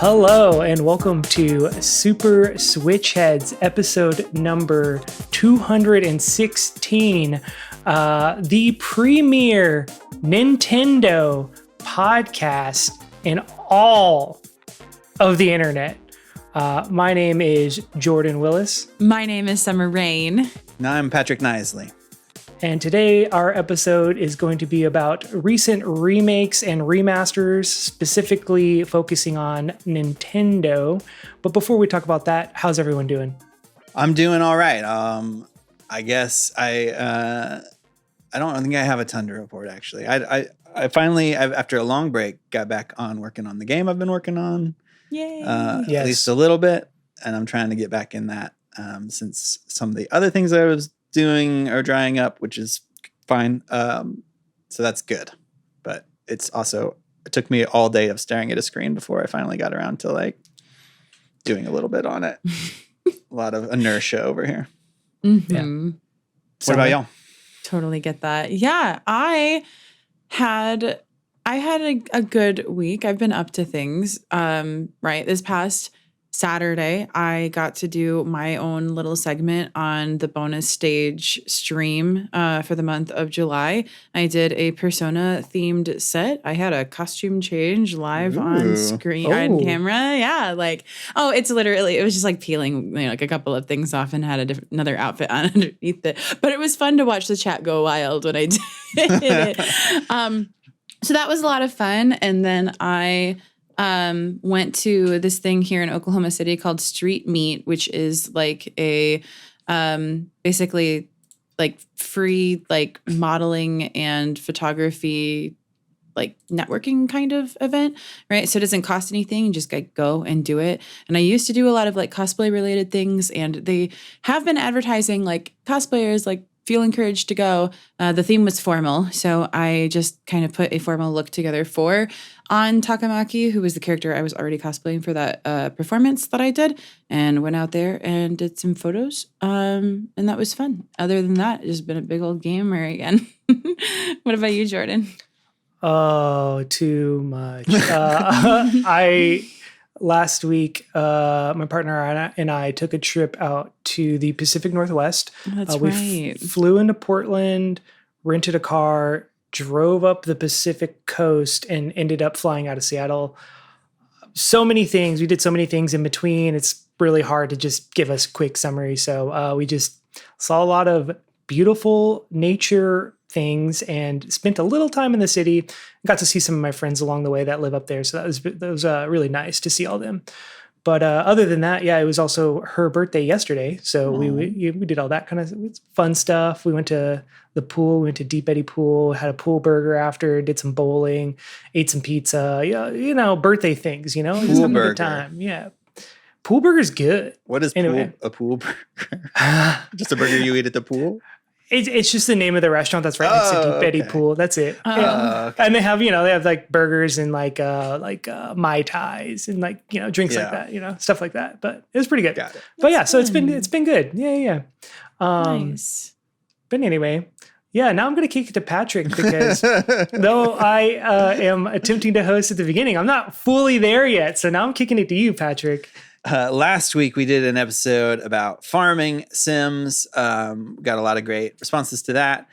Hello and welcome to Super Switch Headz, episode number 216, the premier Nintendo podcast in all of the internet. My name is Jordan Willis. My name is Summer Rain. And I'm Patrick Nisley. And today our episode is going to be about recent remakes and remasters, specifically focusing on Nintendo. But before we talk about that, how's everyone doing? I'm doing all right. I guess I don't think I have a ton to report, actually. I finally, after a long break, got back on working on the game I've been working on. Yay! At least a little bit. And I'm trying to get back in that since some of the other things I was doing are drying up, which is fine. So that's good. But it took me all day of staring at a screen before I finally got around to like doing a little bit on it. A lot of inertia over here. Mm-hmm. Yeah. What about y'all? Totally get that. Yeah, I had a good week. I've been up to things. Right. This past Saturday, I got to do my own little segment on the bonus stage stream for the month of July. I did a Persona themed set. I had a costume change live on screen, on camera. Yeah, it was just like peeling like a couple of things off and had another outfit on underneath it. But it was fun to watch the chat go wild when I did it. So that was a lot of fun. And then I went to this thing here in Oklahoma City called Street Meet, which is like a basically like free like modeling and photography like networking kind of event, right? So it doesn't cost anything. You just like go and do it. And I used to do a lot of like cosplay related things, and they have been advertising like cosplayers like feel encouraged to go. The theme was formal, so I just kind of put a formal look together for An Takamaki, who was the character I was already cosplaying for that performance that I did, and went out there and did some photos, and that was fun. Other than that, it's just been a big old gamer again. What about you, Jordan? Oh, too much. Last week, my partner and I took a trip out to the Pacific Northwest. That's we flew into Portland, rented a car, drove up the Pacific coast, and ended up flying out of Seattle. So many things. We did so many things in between. It's really hard to just give us a quick summary. So we just saw a lot of beautiful nature things and spent a little time in the city. Got to see some of my friends along the way that live up there. So that was really nice to see all them. But other than that, yeah, it was also her birthday yesterday. So we did all that kind of fun stuff. We went to the pool, we went to Deep Eddy Pool, had a pool burger after, did some bowling, ate some pizza, birthday things, just having a good time. Yeah. Pool burger's good. What is a pool burger? Just a burger you eat at the pool? It's just the name of the restaurant that's right next to Deep Eddy Pool. That's it. Yeah. Okay. And they have like burgers and like Mai Tais and like, drinks like that, stuff like that. But it was pretty good. Got it. But yeah, so it's been good. Yeah. Nice. But anyway, yeah, now I'm going to kick it to Patrick because though I am attempting to host at the beginning, I'm not fully there yet. So now I'm kicking it to you, Patrick. Last week, we did an episode about farming sims. Got a lot of great responses to that.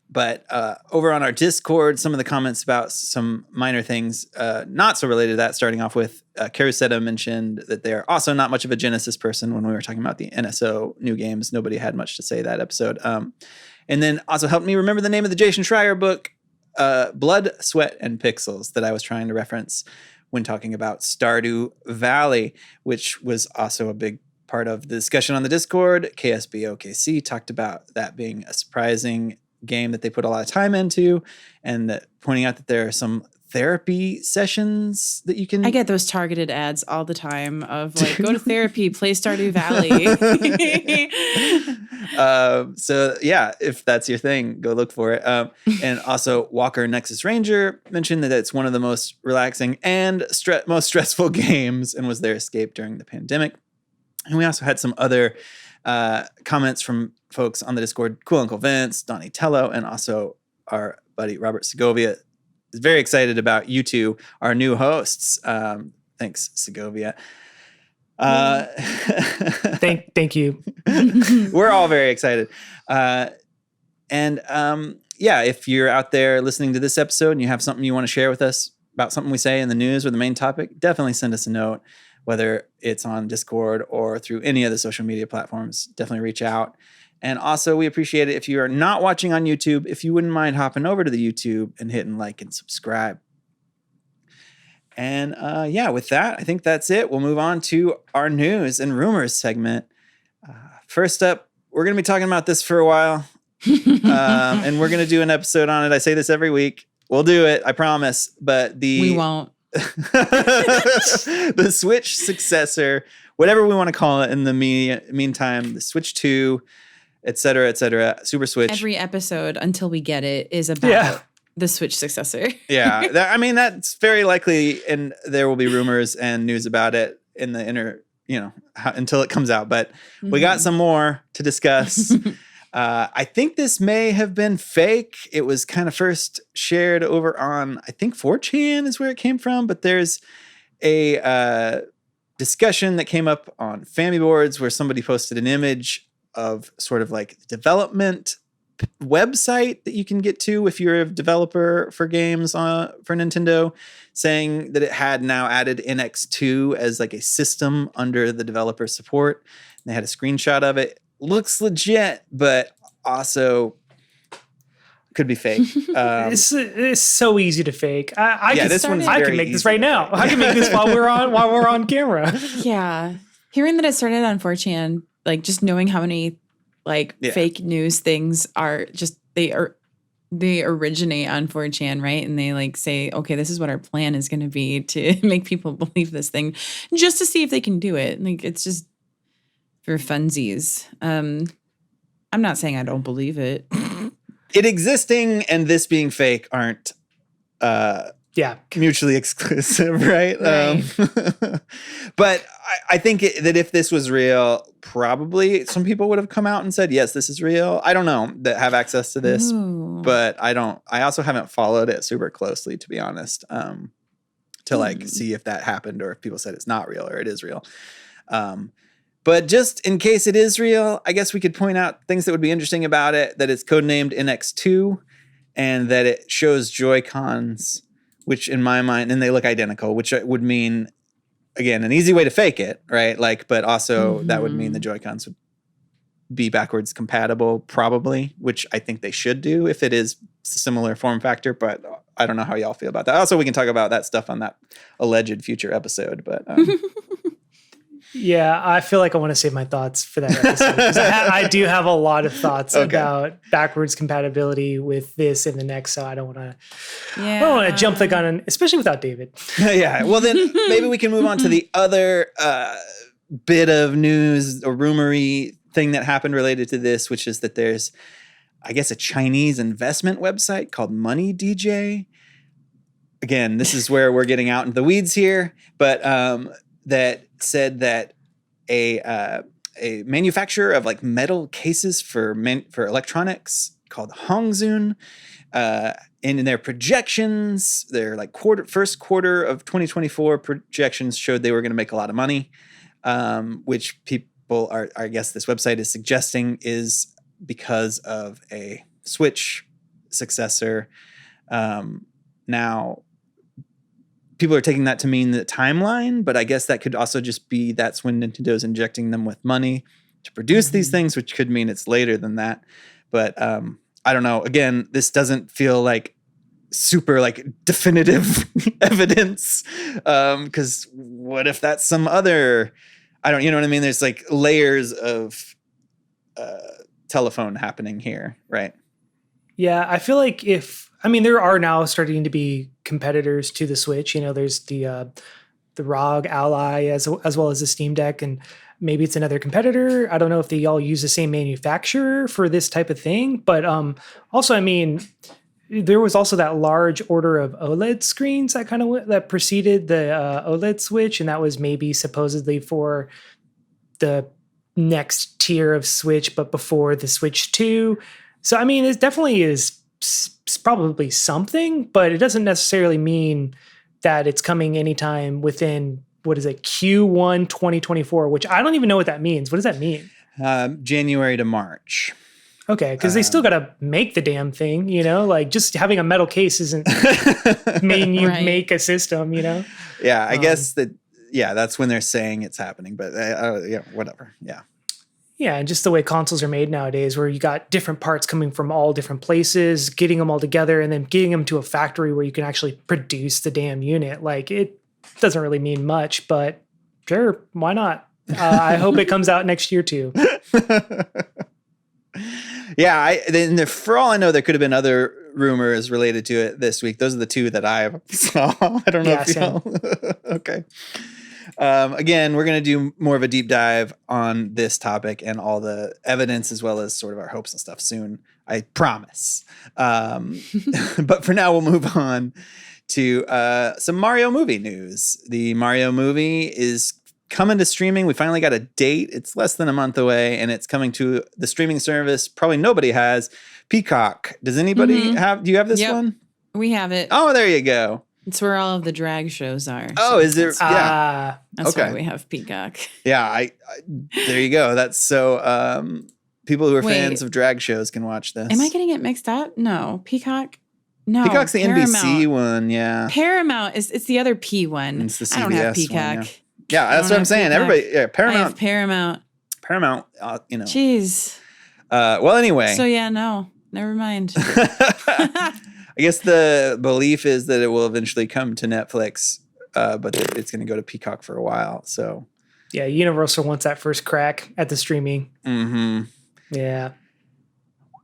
But over on our Discord, some of the comments about some minor things not so related to that, starting off with Karuseta mentioned that they're also not much of a Genesis person when we were talking about the NSO new games. Nobody had much to say that episode. And then also helped me remember the name of the Jason Schreier book, Blood, Sweat, and Pixels, that I was trying to reference when talking about Stardew Valley, which was also a big part of the discussion on the Discord. KSBOKC talked about that being a surprising game that they put a lot of time into, and pointing out that there are some therapy sessions that you can... I get those targeted ads all the time of like, go to therapy, play Stardew Valley. So yeah, if that's your thing, go look for it. And also Walker Nexus Ranger mentioned that it's one of the most relaxing and most stressful games and was their escape during the pandemic. And we also had some other comments from folks on the Discord, Cool Uncle Vince, Donnie Tello, and also our buddy Robert Segovia is very excited about you two, our new hosts. Thanks, Segovia. Thank you. We're all very excited. If you're out there listening to this episode and you have something you want to share with us about something we say in the news or the main topic, definitely send us a note, whether it's on Discord or through any of the social media platforms. Definitely reach out. And also, we appreciate it if you are not watching on YouTube, if you wouldn't mind hopping over to the YouTube and hitting like and subscribe. And with that, I think that's it. We'll move on to our news and rumors segment. First up, we're going to be talking about this for a while. And we're going to do an episode on it. I say this every week. We'll do it. I promise. But we won't. The Switch successor, whatever we want to call it in the meantime, the Switch 2, et cetera, Super Switch. Every episode until we get it is about the Switch successor. Yeah. That's very likely. And there will be rumors and news about it in the until it comes out. But we got some more to discuss. I think this may have been fake. It was kind of first shared over on, I think 4chan is where it came from, but there's a discussion that came up on Family Boards where somebody posted an image of sort of like development website that you can get to if you're a developer for games for Nintendo, saying that it had now added NX2 as like a system under the developer support. And they had a screenshot of it. Looks legit, but also could be fake. It's so easy to fake. I can make this right now. I can make this while we're on camera. Yeah, hearing that it started on 4chan, like just knowing how many fake news things are just they originate on 4chan, right? And they say, okay, this is what our plan is going to be to make people believe this thing, just to see if they can do it. It's just for funsies. I'm not saying I don't believe it. It existing and this being fake aren't mutually exclusive, right? But I think that if this was real, probably some people would have come out and said, yes, this is real. I don't know that have access to this, but I also haven't followed it super closely, to be honest, to see if that happened or if people said it's not real or it is real. But just in case it is real, I guess we could point out things that would be interesting about it, that it's codenamed NX2 and that it shows Joy-Cons, which in my mind, and they look identical, which would mean, again, an easy way to fake it, right? But also that would mean the Joy-Cons would be backwards compatible, probably, which I think they should do if it is similar form factor, but I don't know how y'all feel about that. Also, we can talk about that stuff on that alleged future episode, but... Yeah, I feel like I want to save my thoughts for that episode because I do have a lot of thoughts about backwards compatibility with this and the next. So I don't want to jump the gun, especially without David. Yeah. Well, then maybe we can move on to the other bit of news or rumory thing that happened related to this, which is that there's, I guess, a Chinese investment website called Money DJ. Again, this is where we're getting out into the weeds here, but that said that a manufacturer of metal cases for electronics called Hongzun, in their projections, their first quarter of 2024 projections showed they were going to make a lot of money, which people are, I guess this website is suggesting, is because of a Switch successor. Now, people are taking that to mean the timeline, but I guess that could also just be that's when Nintendo's injecting them with money to produce these things, which could mean it's later than that. But I don't know. Again, this doesn't feel like super definitive evidence, because what if that's some other, you know what I mean? There's layers of telephone happening here, right? Yeah, I feel like there are now starting to be competitors to the Switch. There's the ROG Ally as well as the Steam Deck, and maybe it's another competitor. I don't know if they all use the same manufacturer for this type of thing, but also, there was also that large order of OLED screens that preceded the OLED Switch, and that was maybe supposedly for the next tier of Switch, but before the Switch 2. So, it definitely is probably something, but it doesn't necessarily mean that it's coming anytime within, what is it, Q1 2024, which I don't even know what that means. What does that mean? January to March. Okay, because they still got to make the damn thing, like just having a metal case isn't mean you make a system, Yeah, I guess that's when they're saying it's happening, but whatever. Yeah. Yeah, and just the way consoles are made nowadays, where you got different parts coming from all different places, getting them all together, and then getting them to a factory where you can actually produce the damn unit. Like, it doesn't really mean much, but sure, why not? I hope it comes out next year too. Yeah, for all I know, there could have been other rumors related to it this week. Those are the two that I saw. I don't know if you know. Okay. Again, we're going to do more of a deep dive on this topic and all the evidence as well as sort of our hopes and stuff soon. I promise. But for now, we'll move on to some Mario movie news. The Mario movie is coming to streaming. We finally got a date. It's less than a month away, and it's coming to the streaming service probably nobody has, Peacock. Does anybody have? Do you have this one? We have it. Oh, there you go. It's where all of the drag shows are. Oh, so is there? Yeah. That's why we have Peacock. Yeah, I there you go. That's so people who are fans of drag shows can watch this. Am I getting it mixed up? No. Peacock? No. Peacock's the NBC one, yeah. Paramount it's the other P one. It's the CBS I don't have Peacock. One, yeah, that's what I'm saying. Peacock. Everybody, Paramount. I have Paramount. Paramount, Jeez. Well, anyway. So yeah, no. Never mind. I guess the belief is that it will eventually come to Netflix, but it's going to go to Peacock for a while. So, yeah, Universal wants that first crack at the streaming. Mm-hmm. Yeah,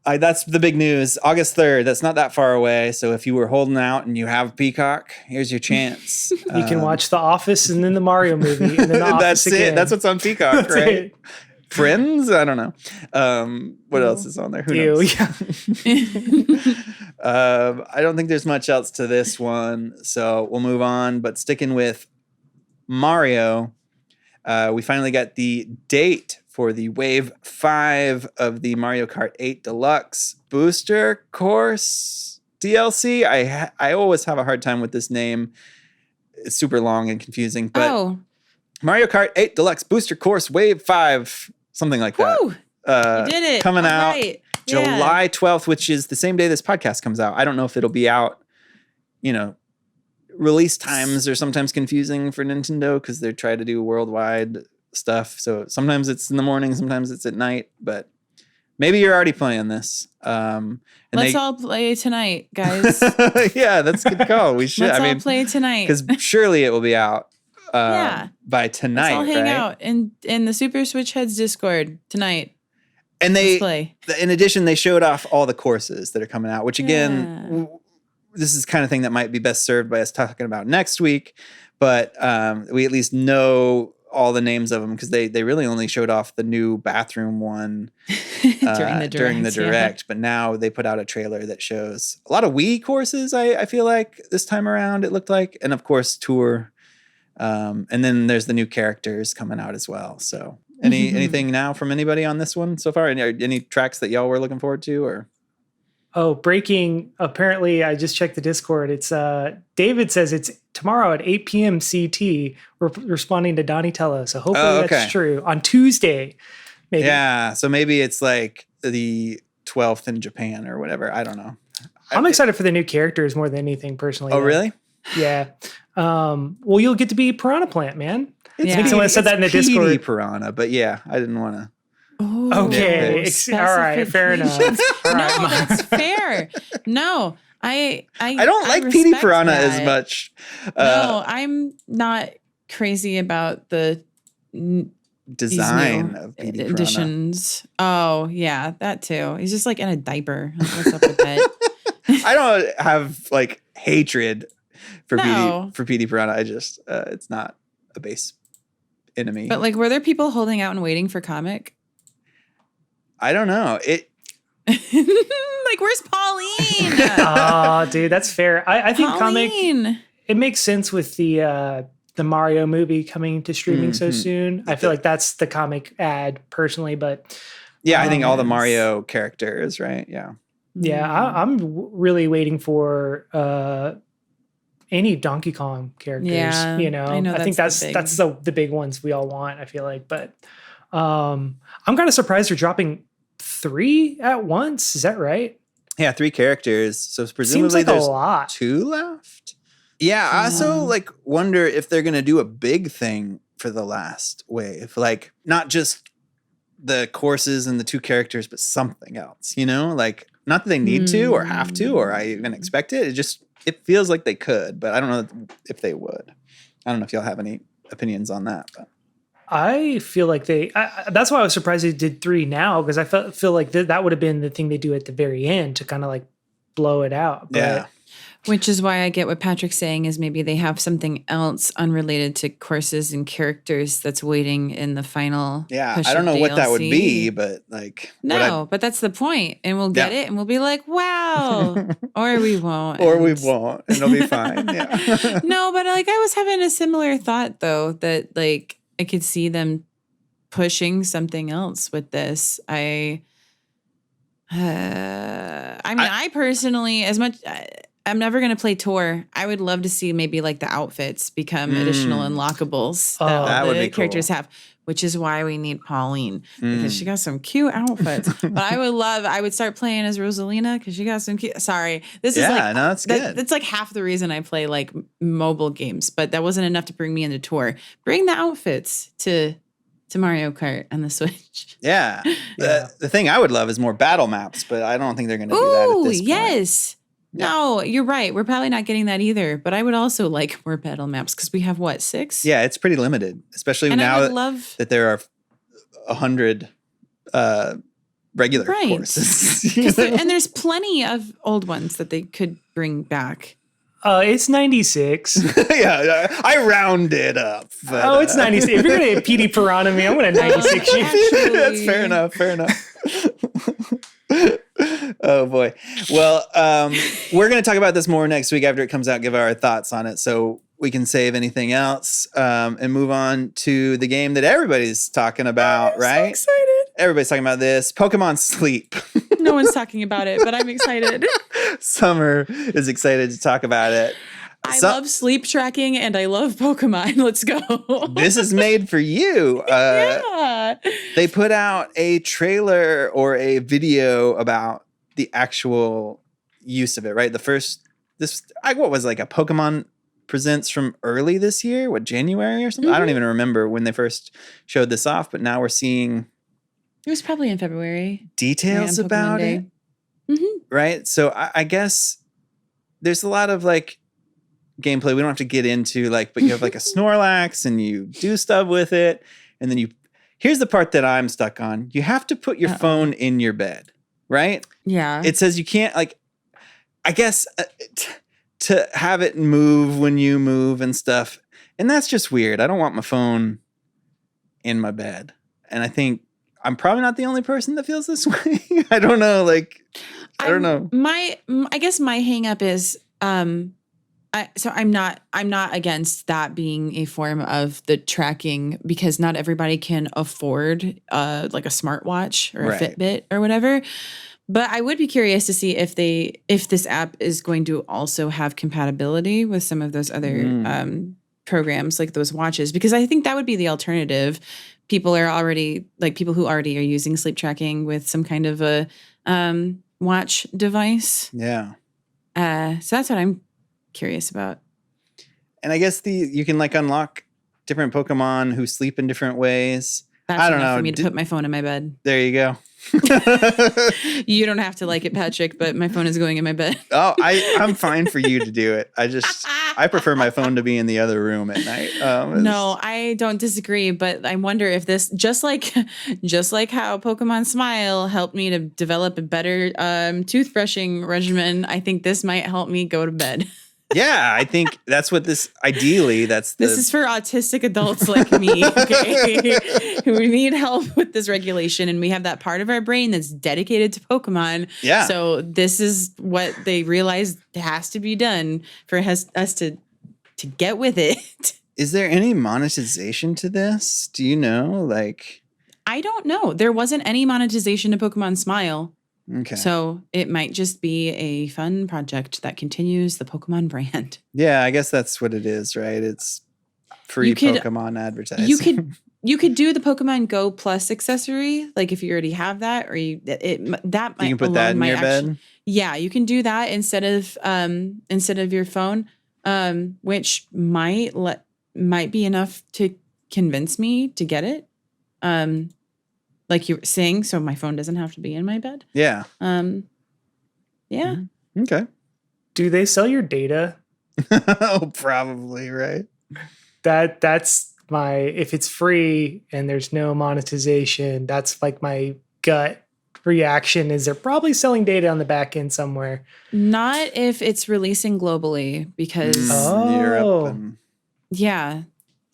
that's the big news. August 3rd. That's not that far away. So if you were holding out and you have Peacock, here's your chance. You can watch The Office and then the Mario movie, and then The Office that's again. it. That's what's on Peacock, That's right? it. Friends? I don't know. What else is on there? Who knows? Yeah. I don't think there's much else to this one, so we'll move on. But sticking with Mario, we finally got the date for the Wave 5 of the Mario Kart 8 Deluxe Booster Course DLC. I always have a hard time with this name. It's super long and confusing, but Mario Kart 8 Deluxe Booster Course Wave 5, something like that. You did it. Coming out right. July 12th, which is the same day this podcast comes out. I don't know if it'll be out, release times are sometimes confusing for Nintendo because they're trying to do worldwide stuff. So sometimes it's in the morning, sometimes it's at night, but maybe you're already playing this. Let's all play tonight, guys. Yeah, that's a good call. We should. Let's all play tonight. Because surely it will be out by tonight. Let's all hang right? out in the Super Switch Headz Discord tonight. And let's play. In addition, they showed off all the courses that are coming out, which again, this is the kind of thing that might be best served by us talking about next week. But we at least know all the names of them because they really only showed off the new bathroom one during the direct. But now they put out a trailer that shows a lot of Wii courses. I feel like this time around it looked like, and of course Tour. And then there's the new characters coming out as well. So anything now from anybody on this one so far? Any tracks that y'all were looking forward to or? Oh, breaking. Apparently, I just checked the Discord. It's David says it's tomorrow at 8 p.m. CT. We're responding to Donatello. So hopefully that's true. On Tuesday, maybe. Yeah. So maybe it's like the 12th in Japan or whatever. I don't know. I'm excited for the new characters more than anything personally. Oh, really? Yeah. Well, you'll get to be Piranha Plant, man. I think someone said that in the PD Discord. Piranha, but yeah, I didn't want to. Okay. All right. Fair enough. All right. No, that's fair. No, I don't like PD Piranha as much. No, I'm not crazy about the design of PD Piranha. Editions. Oh, yeah, that too. He's just like in a diaper. What's up with that? I don't have like hatred for PD Piranha. I just it's not a base enemy. But like, were there people holding out and waiting for comic? I don't know. Like, where's Pauline? Oh, dude, that's fair. I think comic. It makes sense with the Mario movie coming to streaming so soon. I feel like that's the comic ad personally, but yeah, I think all the Mario characters, right? Yeah. Yeah, I'm really waiting for any Donkey Kong characters. Yeah, You know, I know I think that's the that's the big ones we all want. I feel like, but I'm kind of surprised they're dropping 3 at once. Is that right? Yeah, 3 characters. So Seems presumably like a there's lot. 2 left. Yeah, I also like wonder if they're gonna do a big thing for the last wave, like not just the courses and the 2 characters, but something else. You know, like not that they need to or have to or I even expect it. It feels like they could, but I don't know if they would. I don't know if y'all have any opinions on that. But I feel like that's why I was surprised they did 3 now, because I feel like that would have been the thing they do at the very end to kind of like blow it out. But yeah. Which is why I get what Patrick's saying is maybe they have something else unrelated to courses and characters that's waiting in the final. Yeah, push I don't of know what that would DLC. be, but like No, but that's the point, and we'll get it, and we'll be like, "Wow," or we won't, or we and- won't, and it'll be fine. Yeah. No, but like I was having a similar thought though, that like I could see them pushing something else with this. I mean, I personally, as much. I'm never going to play tour. I would love to see maybe like the outfits become additional unlockables that That all would the be cool. characters have, which is why we need Pauline because she got some cute outfits. But I would start playing as Rosalina because she got some cute. Sorry. This is like, no, that's good. That's like half the reason I play like mobile games, but that wasn't enough to bring me into tour. Bring the outfits to Mario Kart on the Switch. Yeah. The thing I would love is more battle maps, but I don't think they're going to do that at this point. Yes. No, you're right. We're probably not getting that either. But I would also like more battle maps because we have what, 6? Yeah, it's pretty limited, especially And now I would love that there are 100 regular courses. and there's plenty of old ones that they could bring back. It's 96. Yeah, I rounded up. But, It's 96. If you're gonna PD Piranha me, I'm gonna 96 you. Actually- That's fair enough. Fair enough. Oh boy. Well, we're going to talk about this more next week after it comes out, give our thoughts on it so we can save anything else and move on to the game that everybody's talking about, right? So excited. Everybody's talking about this. Pokemon Sleep. No one's talking about it, but I'm excited. Summer is excited to talk about it. I love sleep tracking and I love Pokemon. Let's go. This is made for you. Yeah. They put out a trailer or a video about the actual use of it, right? What was like a Pokemon Presents from early this year? What, January or something? I don't even remember when they first showed this off, but now we're seeing It was probably in February. details Right, on Pokemon about Day. it. Right? So I guess there's a lot of like gameplay we don't have to get into, like, but you have like a Snorlax and you do stuff with it. And then here's the part that I'm stuck on. You have to put your phone in your bed, right? Yeah. It says you can't, like, I guess to have it move when you move and stuff. And that's just weird. I don't want my phone in my bed. And I think I'm probably not the only person that feels this way. I don't know. Like, I don't know. I guess my hang up is, so I'm not against that being a form of the tracking because not everybody can afford like a smartwatch or a Fitbit or whatever. But I would be curious to see if this app is going to also have compatibility with some of those other programs like those watches, because I think that would be the alternative. People who already are using sleep tracking with some kind of a watch device. Yeah. So that's what I'm curious about. And I guess you can like unlock different Pokemon who sleep in different ways. That's I don't enough know. for me to put my phone in my bed. There you go. You don't have to like it, Patrick, but my phone is going in my bed. Oh, I'm fine for you to do it. I prefer my phone to be in the other room at night. No, I don't disagree, but I wonder if this just like how Pokemon Smile helped me to develop a better toothbrushing regimen, I think this might help me go to bed. Yeah, I think that's what this is for autistic adults like me, okay, who need help with this regulation, and we have that part of our brain that's dedicated to Pokemon. Yeah. So this is what they realized has to be done for us to get with it. Is there any monetization to this? Do you know? Like, I don't know. There wasn't any monetization to Pokemon Smile. Okay. So it might just be a fun project that continues the Pokemon brand. Yeah, I guess that's what it is, right? It's free You could- Pokemon advertising. You could do the Pokemon Go Plus accessory, like if you already have that, or that might You can put that in your bed. Yeah, you can do that instead of your phone, which might be enough to convince me to get it. Like you were saying, so my phone doesn't have to be in my bed. Yeah. Yeah. Mm-hmm. Okay. Do they sell your data? Oh, probably, right? That's if it's free and there's no monetization, that's like my gut reaction is they're probably selling data on the back end somewhere. Not if it's releasing globally, because Oh. Europe and yeah.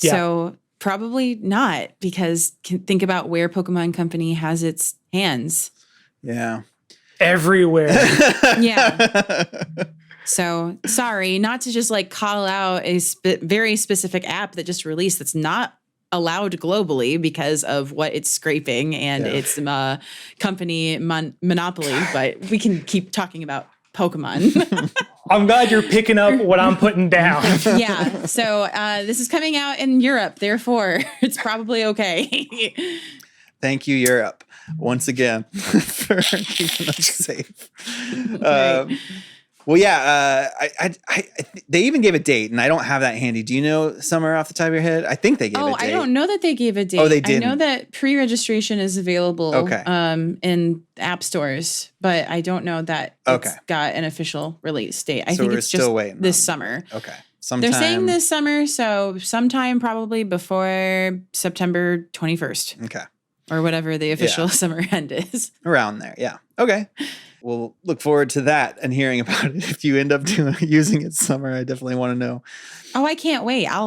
Yeah. So probably not, because think about where Pokemon Company has its hands. yeah. Everywhere. Yeah. So sorry, not to just like call out a very specific app that just released that's not allowed globally because of what it's scraping and its company monopoly, but we can keep talking about Pokemon. I'm glad you're picking up what I'm putting down. Yeah. So this is coming out in Europe, therefore it's probably okay. Thank you, Europe, once again for keeping us safe. Right. Well, yeah, they even gave a date, and I don't have that handy. Do you know, Summer, off the top of your head? I think they gave a date. I don't know that they gave a date. Oh, they I didn't. know that pre-registration is available in app stores, but I don't know that it's got an official release date. I think we're it's still just waiting this summer. Okay. Sometime. They're saying this summer, so sometime probably before September 21st. Okay. Or whatever the official summer end is. Around there, yeah. Okay. We'll look forward to that and hearing about it. If you end up using it Summer, I definitely want to know. Oh, I can't wait. Yep. I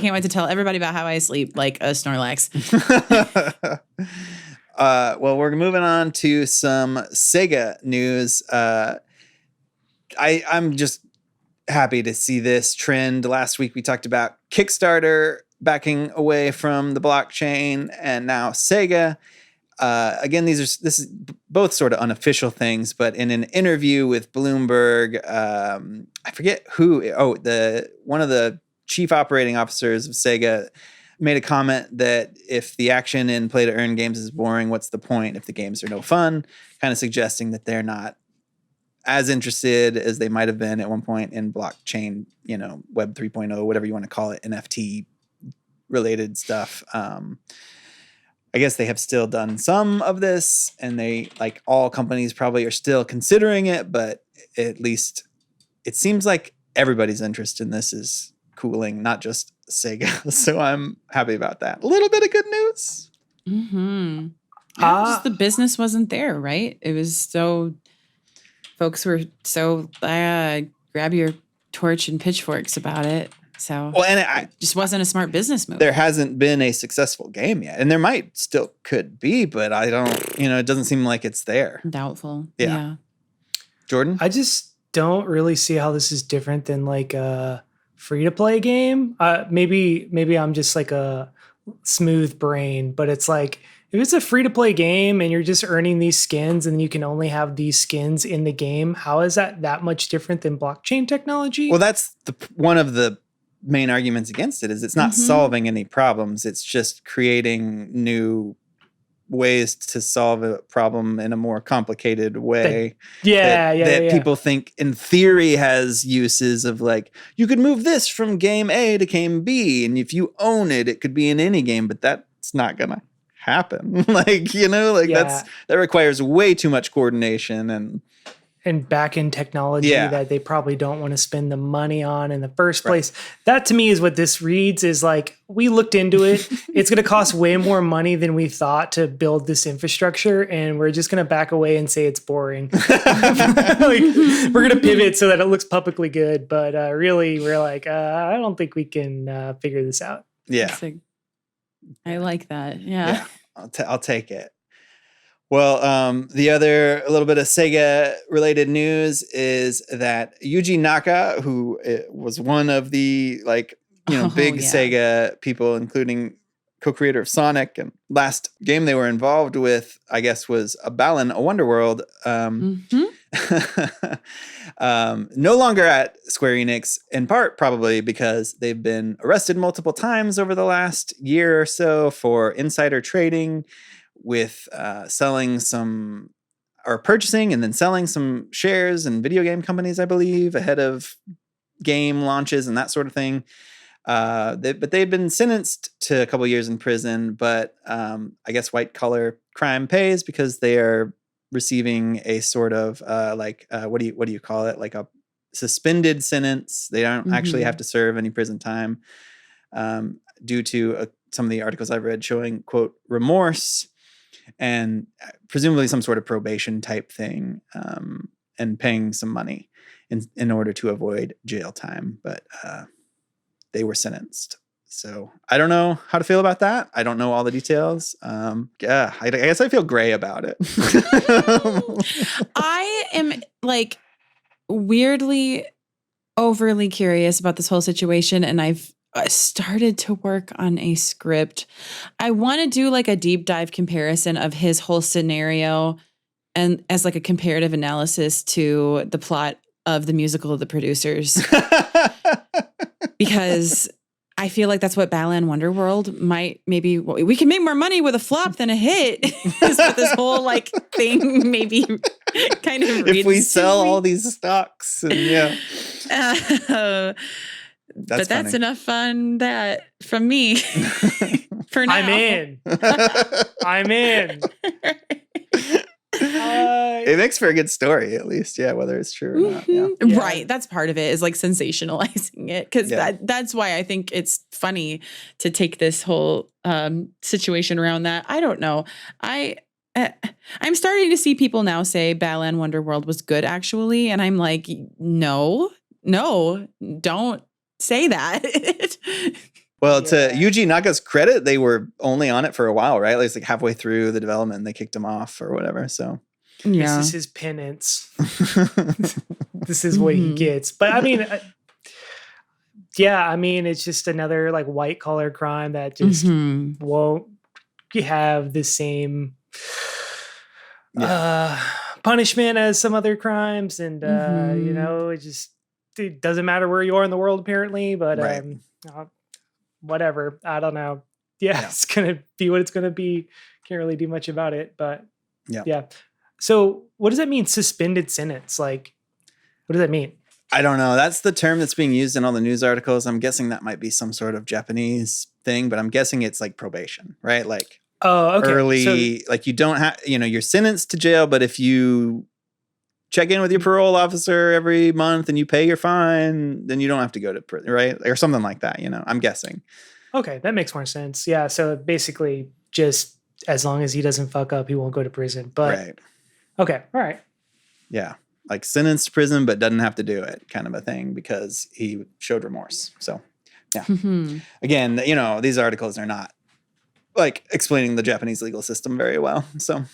can't wait to tell everybody about how I sleep like a Snorlax. Well, we're moving on to some Sega news. I'm just happy to see this trend. Last week we talked about Kickstarter backing away from the blockchain, and now Sega. Again, this is both sort of unofficial things, but in an interview with Bloomberg, I forget who. One of the chief operating officers of Sega made a comment that if the action in play to earn games is boring, what's the point if the games are no fun? Kind of suggesting that they're not as interested as they might have been at one point in blockchain, Web 3.0, whatever you want to call it, NFT related stuff. I guess they have still done some of this, and they, like all companies, probably are still considering it, but at least it seems like everybody's interest in this is cooling, not just Sega. So I'm happy about that. A little bit of good news. Mm-hmm. Just the business wasn't there, right? It was so, folks were so grab your torch and pitchforks about it. So it just wasn't a smart business move. There hasn't been a successful game yet, and there might still could be, but I don't, it doesn't seem like it's there. Doubtful. Yeah. Jordan? I just don't really see how this is different than like a free-to-play game. Maybe I'm just like a smooth brain, but it's like if it's a free-to-play game and you're just earning these skins and you can only have these skins in the game, how is that much different than blockchain technology? Well, that's one of the main arguments against it is it's not solving any problems. It's just creating new ways to solve a problem in a more complicated way. That people think in theory has uses of like, you could move this from game A to game B. And if you own it, it could be in any game, but that's not going to happen. That requires way too much coordination and back-end technology that they probably don't want to spend the money on in the first place. That to me is what this reads is like, we looked into it. It's going to cost way more money than we thought to build this infrastructure. And we're just going to back away and say it's boring. We're going to pivot so that it looks publicly good. But really, we're like, I don't think we can figure this out. Yeah. I like that. Yeah. I'll take it. Well, the other little bit of Sega related news is that Yuji Naka, who was one of the big Sega people, including co-creator of Sonic, and last game they were involved with, I guess, was a Balan, a Wonderworld. No longer at Square Enix, in part probably because they've been arrested multiple times over the last year or so for insider trading with selling some, or purchasing and then selling some shares in video game companies, I believe, ahead of game launches and that sort of thing. But they've been sentenced to a couple years in prison, but I guess white collar crime pays because they are receiving a sort of what do you call it? Like a suspended sentence. They don't actually have to serve any prison time due to some of the articles I've read showing, quote, remorse and presumably some sort of probation type thing, and paying some money in order to avoid jail time. But they were sentenced. So I don't know how to feel about that. I don't know all the details. I guess I feel gray about it. I am like weirdly overly curious about this whole situation, and I've started to work on a script. I want to do like a deep dive comparison of his whole scenario and as like a comparative analysis to the plot of the musical of The Producers. Because I feel like that's what Balan Wonderworld might maybe, we can make more money with a flop than a hit. Is what this whole like thing maybe kind of if we sell all these stocks. And but that's enough fun that from me for now. I'm in. I'm in. It makes for a good story, at least. Yeah, whether it's true or not. Yeah. Right. That's part of it, is like sensationalizing it. Because that's why I think it's funny to take this whole situation around that. I don't know. I'm starting to see people now say Balan Wonderworld was good, actually. And I'm like, no, don't say that. Well, to Yuji Naka's credit, they were only on it for a while, right? Like halfway through the development, and they kicked him off or whatever. So this is his penance. This is what he gets. But I mean, it's just another like white collar crime that just won't have the same punishment as some other crimes, and it doesn't matter where you are in the world apparently. But whatever. I don't know. It's going to be what it's going to be. Can't really do much about it, but yeah. So what does that mean? Suspended sentence? Like, what does that mean? I don't know. That's the term that's being used in all the news articles. I'm guessing that might be some sort of Japanese thing, but I'm guessing it's like probation, right? Like early, like you don't have, you're sentenced to jail, but if you check in with your parole officer every month and you pay your fine, then you don't have to go to prison, right? Or something like that, I'm guessing. Okay, that makes more sense. Yeah, so basically just as long as he doesn't fuck up, he won't go to prison. But right. Okay, all right. Yeah, like sentenced to prison but doesn't have to do it kind of a thing because he showed remorse. So, yeah. Again, these articles are not like explaining the Japanese legal system very well. So,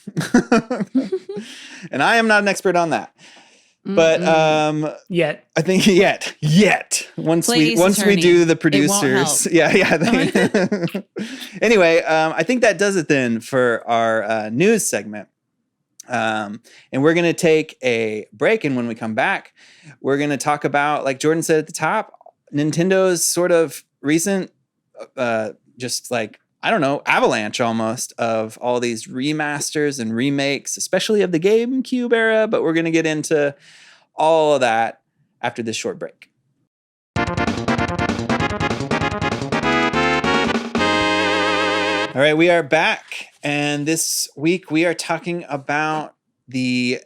and I am not an expert on that. But yet I think yet once we do The Producers, Anyway, I think that does it then for our news segment. And we're going to take a break, and when we come back, we're going to talk about, like Jordan said at the top, Nintendo's sort of recent just like, I don't know, avalanche almost of all these remasters and remakes, especially of the GameCube era. But we're going to get into all of that after this short break. All right, we are back. And this week we are talking about the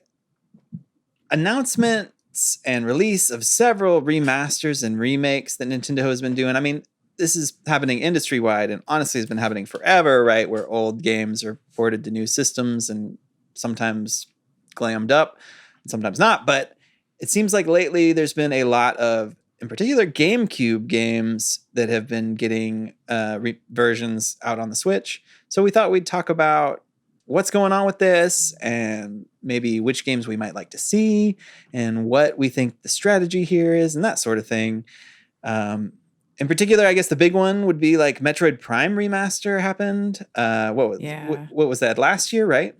announcements and release of several remasters and remakes that Nintendo has been doing. I mean, this is happening industry-wide and honestly has been happening forever, right? Where old games are ported to new systems and sometimes glammed up and sometimes not. But it seems like lately there's been a lot of, in particular, GameCube games that have been getting versions out on the Switch. So we thought we'd talk about what's going on with this and maybe which games we might like to see and what we think the strategy here is and that sort of thing. In particular, I guess the big one would be like Metroid Prime Remaster happened. What was that, last year, right?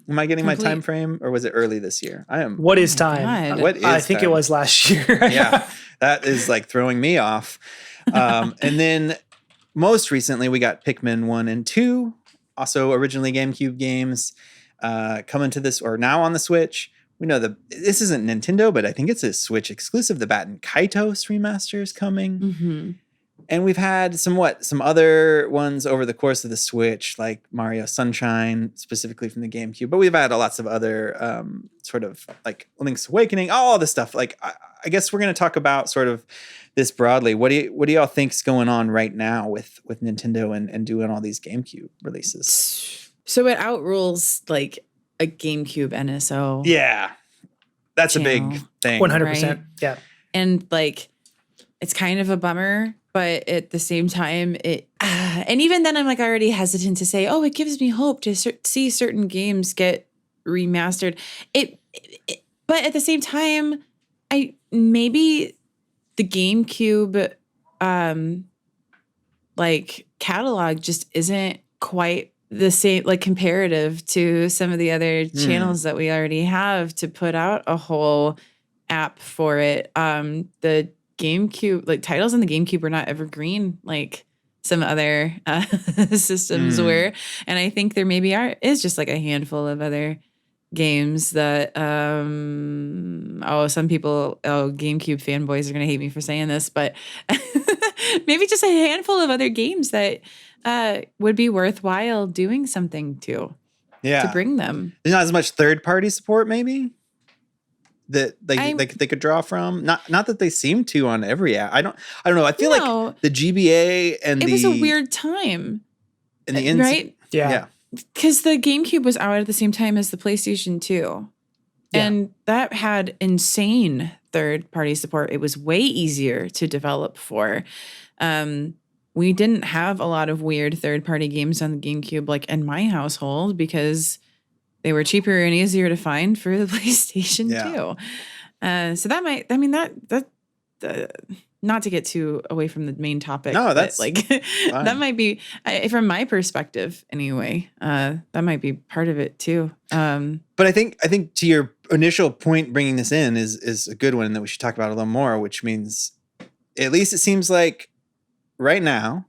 Am I getting my time frame, or was it early this year? I am. What is time? What is I think time? it was last year. Yeah, that is like throwing me off. And then most recently, we got Pikmin 1 and 2, also originally GameCube games, coming to this, or now on the Switch. We know this isn't Nintendo, but I think it's a Switch exclusive. The Bat and Kaitos remaster is coming. Mm-hmm. And we've had some other ones over the course of the Switch, like Mario Sunshine, specifically from the GameCube. But we've had lots of other sort of like Link's Awakening, all this stuff. Like, I guess we're going to talk about sort of this broadly. What do y'all think's going on right now with Nintendo and doing all these GameCube releases? So it outrules like a GameCube NSO. Yeah, that's channel. A big thing. 100%. Right? Yeah. And like, it's kind of a bummer, but at the same time, and even then I'm like already hesitant to say, oh, it gives me hope to see certain games get remastered. But at the same time, maybe the GameCube like catalog just isn't quite the same, like comparative to some of the other channels that we already have to put out a whole app for it. The GameCube, like titles on the GameCube were not evergreen like some other systems were. And I think there maybe is just like a handful of other games that some people, GameCube fanboys are gonna hate me for saying this, but maybe just a handful of other games that would be worthwhile doing something to bring them. There's not as much third-party support, maybe, that they could draw from. Not that they seem to on every app. I don't know. I feel like the GBA and it was a weird time. And the right? Yeah. Because the GameCube was out at the same time as the PlayStation 2. Yeah. And that had insane third-party support. It was way easier to develop for. We didn't have a lot of weird third-party games on the GameCube, like in my household, because they were cheaper and easier to find for the PlayStation 2. So that might, I mean, that not to get too away from the main topic. No, that's like that might be, from my perspective anyway. That might be part of it too. But I think to your initial point, bringing this in is a good one, and that we should talk about a little more. Which means, at least it seems like right now,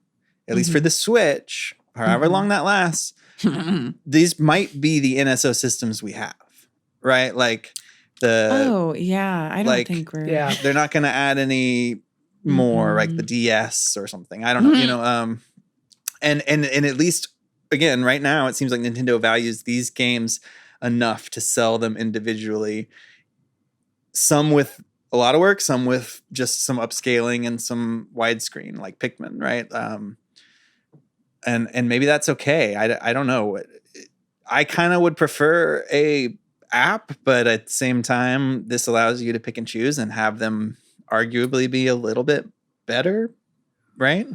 at least for the Switch, however long that lasts, these might be the NSO systems we have, right? Like I don't think we're they're not going to add any more, like the DS or something. I don't know, and at least again right now it seems like Nintendo values these games enough to sell them individually, some with a lot of work, some with just some upscaling and some widescreen, like Pikmin, right? And maybe that's okay. I don't know. I kind of would prefer a app, but at the same time, this allows you to pick and choose and have them arguably be a little bit better, right?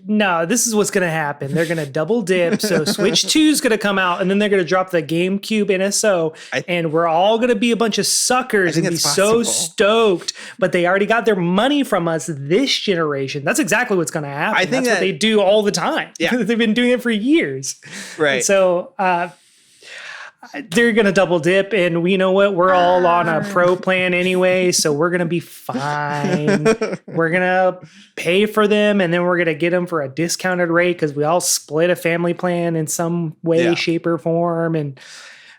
No, this is what's going to happen. They're going to double dip. So Switch 2 is going to come out, and then they're going to drop the GameCube NSO, and we're all going to be a bunch of suckers and be so stoked. But they already got their money from us this generation. That's exactly what's going to happen. I think that's what they do all the time. Yeah. They've been doing it for years. Right. And so they're going to double dip, and we know what? We're all on a pro plan anyway, so we're going to be fine. We're going to pay for them, and then we're going to get them for a discounted rate because we all split a family plan in some way, shape, or form.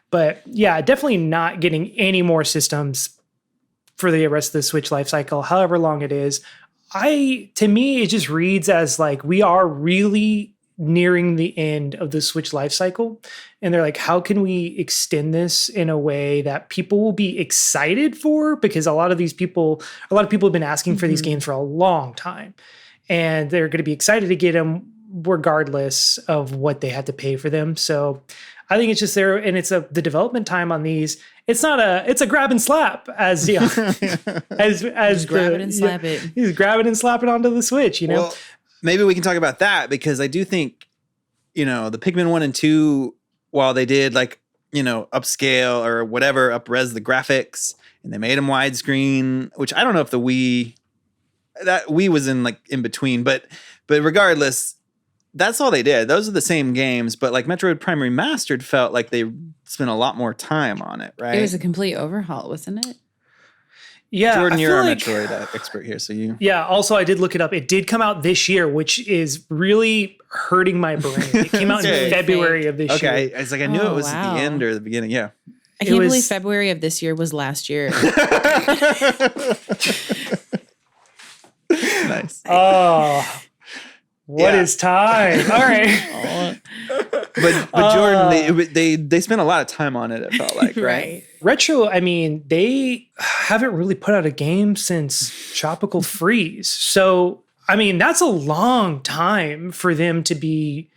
But yeah, definitely not getting any more systems for the rest of the Switch life cycle, however long it is. To me, it just reads as like we are really nearing the end of the Switch life cycle. And they're like, how can we extend this in a way that people will be excited for? Because a lot of people have been asking for these games for a long time, and they're going to be excited to get them regardless of what they had to pay for them. So I think it's just there. And it's the development time on these. It's a grab and slap as as grab it and slap it. He's grabbing and slapping onto the Switch, Well, maybe we can talk about that, because I do think, the Pikmin 1 and 2, while they did upscale or whatever, up-res the graphics, and they made them widescreen, which I don't know if the Wii that Wii was in like in between, but regardless, that's all they did. Those are the same games, but like Metroid Prime Remastered felt like they spent a lot more time on it, right? It was a complete overhaul, wasn't it? Yeah, Jordan, I you're feel a like, Metroid expert here, so you. Yeah. Also, I did look it up. It did come out this year, which is really hurting my brain. It came out Okay. in February of this year. Okay, it's like I knew Oh, it was wow. the end or the beginning. Yeah. I can't believe was- February of this year was last year. Nice. Oh, what Yeah. is time? All right. But Jordan, they spent a lot of time on it. It felt like, right? Retro, I mean, they haven't really put out a game since Tropical Freeze. So, I mean, that's a long time for them to be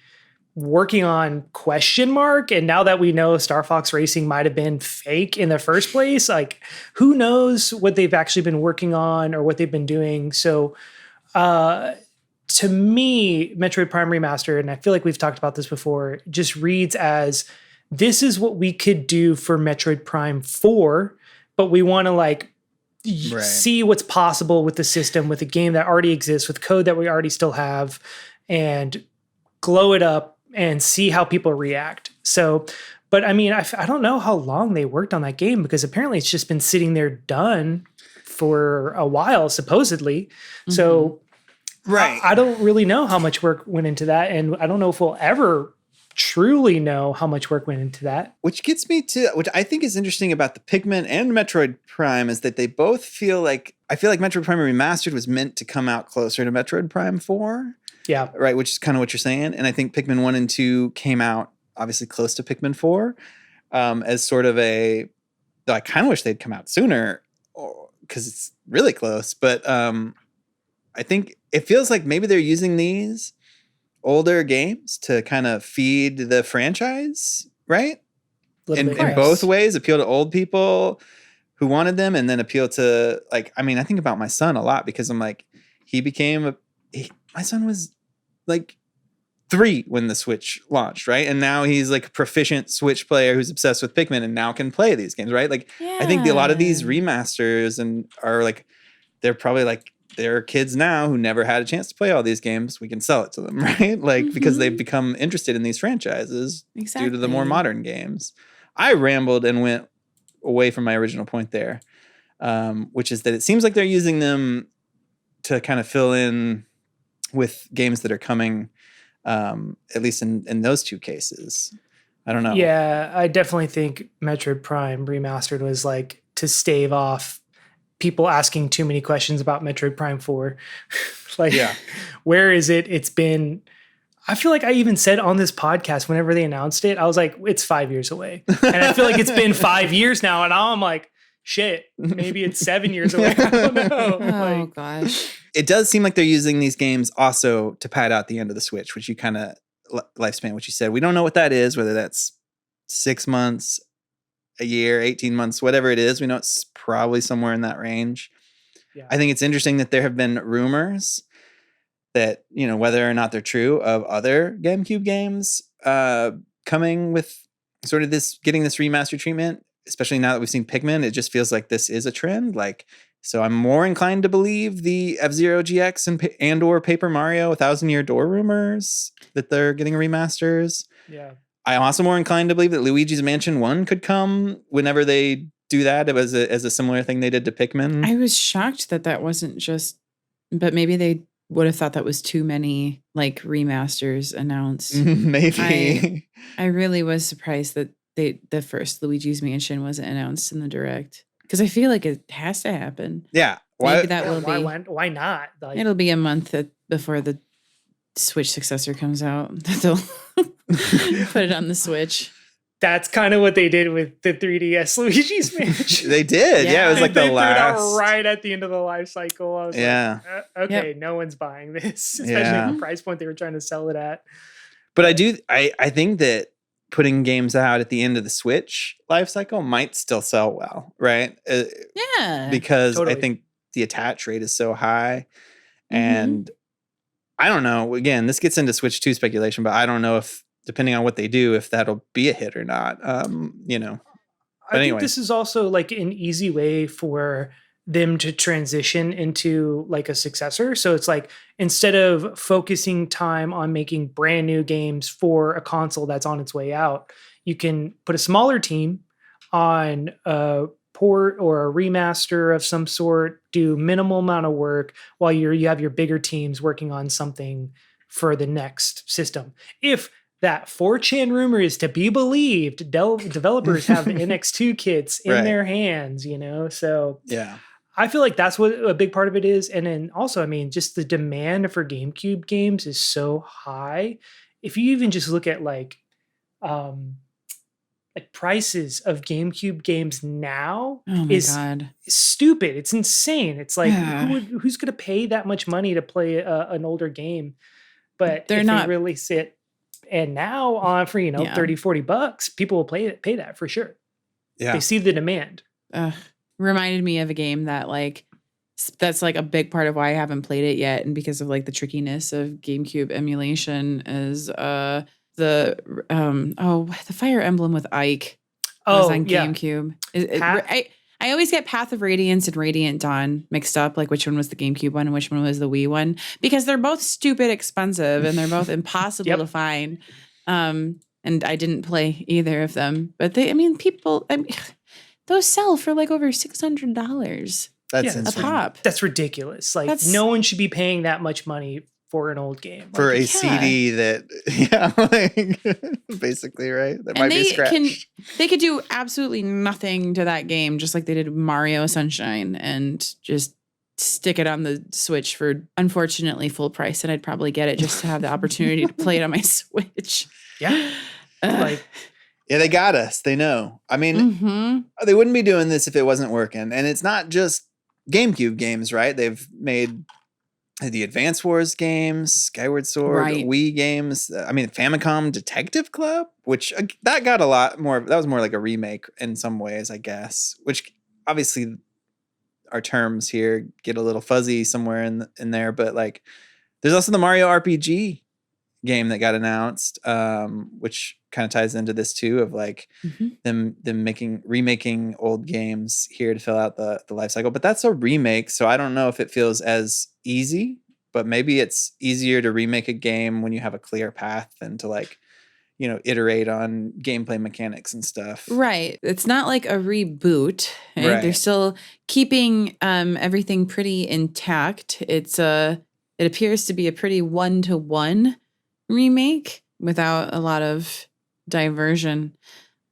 working on question mark. And now that we know Star Fox Racing might have been fake in the first place, like who knows what they've actually been working on or what they've been doing. So, to me, Metroid Prime Remastered, and I feel like we've talked about this before, just reads as this is what we could do for Metroid Prime 4, but we want to like see what's possible with the system, with a game that already exists, with code that we already still have, and glow it up and see how people react. So, but I mean, I don't know how long they worked on that game because apparently it's just been sitting there done for a while, supposedly. Mm-hmm. So, right. I don't really know how much work went into that. And I don't know if we'll ever truly know how much work went into that. Which gets me to, which I think is interesting about the Pikmin and Metroid Prime is that they both feel like, I feel like Metroid Prime Remastered was meant to come out closer to Metroid Prime 4. Yeah. Right, which is kind of what you're saying. And I think Pikmin 1 and 2 came out obviously close to Pikmin 4 as sort of I kind of wish they'd come out sooner because it's really close. But I think it feels like maybe they're using these older games to kind of feed the franchise, right? In both ways, appeal to old people who wanted them and then appeal to like, I mean, I think about my son a lot because I'm like, my son was like 3 when the Switch launched, right? And now he's like a proficient Switch player who's obsessed with Pikmin and now can play these games, right? Like, I think a lot of these remasters are like, they're probably like, there are kids now who never had a chance to play all these games. We can sell it to them, right? Like, because they've become interested in these franchises due to the more modern games. I rambled and went away from my original point there, which is that it seems like they're using them to kind of fill in with games that are coming, at least in those two cases. I don't know. Yeah, I definitely think Metroid Prime Remastered was like to stave off people asking too many questions about Metroid Prime 4. Like, where is it? It's been, I feel like I even said on this podcast, whenever they announced it, I was like, it's 5 years away. And I feel like it's been 5 years now. And now I'm like, shit, maybe it's 7 years away. I don't know. Oh, gosh. It does seem like they're using these games also to pad out the end of the Switch, which you kind of lifespan, which you said. We don't know what that is, whether that's 6 months, a year, 18 months, whatever it is. We know it's probably somewhere in that range. Yeah. I think it's interesting that there have been rumors that, you know, whether or not they're true, of other GameCube games coming with sort of this, getting this remaster treatment, especially now that we've seen Pikmin. It just feels like this is a trend. Like, so I'm more inclined to believe the F-Zero GX and or Paper Mario 1000 Year Door rumors that they're getting remasters. Yeah. I'm also more inclined to believe that Luigi's Mansion 1 could come whenever they do that as a similar thing they did to Pikmin. I was shocked that wasn't just, but maybe they would have thought that was too many like remasters announced. Maybe. I really was surprised that the first Luigi's Mansion wasn't announced in the Direct. Because I feel like it has to happen. Yeah. Maybe that will be. Why not? Like, it'll be a month before the Switch successor comes out. They'll put it on the Switch. That's kind of what they did with the 3DS Luigi's Mansion. They did. Yeah, it was like the last. Threw it out right at the end of the life cycle. I was like, okay, no one's buying this, especially at the price point they were trying to sell it at. But I think that putting games out at the end of the Switch life cycle might still sell well, right? Because totally. I think the attach rate is so high. And I don't know, again, this gets into Switch 2 speculation, but I don't know if, depending on what they do, if that'll be a hit or not, you know. But I think this is also like an easy way for them to transition into like a successor. So it's like, instead of focusing time on making brand new games for a console that's on its way out, you can put a smaller team on a port or a remaster of some sort, do minimal amount of work while you have your bigger teams working on something for the next system. If that 4chan rumor is to be believed, developers have the NX2 kits in Right. their hands, so Yeah. I feel like that's what a big part of it is. And then also, I mean, just the demand for GameCube games is so high. If you even just look at like prices of GameCube games now Oh my is God. stupid. It's insane. It's like, Yeah. who's going to pay that much money to play an older game? But They're if not- they release it and now on for, Yeah. $30-$40, people will pay that for sure. Yeah. They see the demand. Reminded me of a game that that's like a big part of why I haven't played it yet, and because of like the trickiness of GameCube emulation is the Fire Emblem with Ike was on yeah. GameCube. Path- I always get Path of Radiance and Radiant Dawn mixed up, like which one was the GameCube one and which one was the Wii one, because they're both stupid expensive and they're both impossible Yep. to find. And I didn't play either of them, but those sell for like over $600 That's a insane. pop. That's ridiculous. Like, That's- no one should be paying that much money for an old game. For Like, a CD that, basically, right? That might be scratched. They could do absolutely nothing to that game, just like they did Mario Sunshine, and just stick it on the Switch for unfortunately full price, and I'd probably get it just to have the opportunity to play it on my Switch. Yeah. Like, Yeah, they got us. They know. I mean, they wouldn't be doing this if it wasn't working. And it's not just GameCube games, right? They've made the Advance Wars games, Skyward Sword, Right. Wii games. I mean, Famicom Detective Club, which that got a lot more. That was more like a remake in some ways, I guess. Which obviously our terms here get a little fuzzy somewhere in there. But like, there's also the Mario RPG game that got announced, which kind of ties into this too, of like them remaking old games here to fill out the life cycle. But that's a remake, so I don't know if it feels as easy, but maybe it's easier to remake a game when you have a clear path than to like, iterate on gameplay mechanics and stuff. Right. It's not like a reboot. Right? Right. They're still keeping everything pretty intact. It appears to be a pretty 1-to-1 remake without a lot of diversion.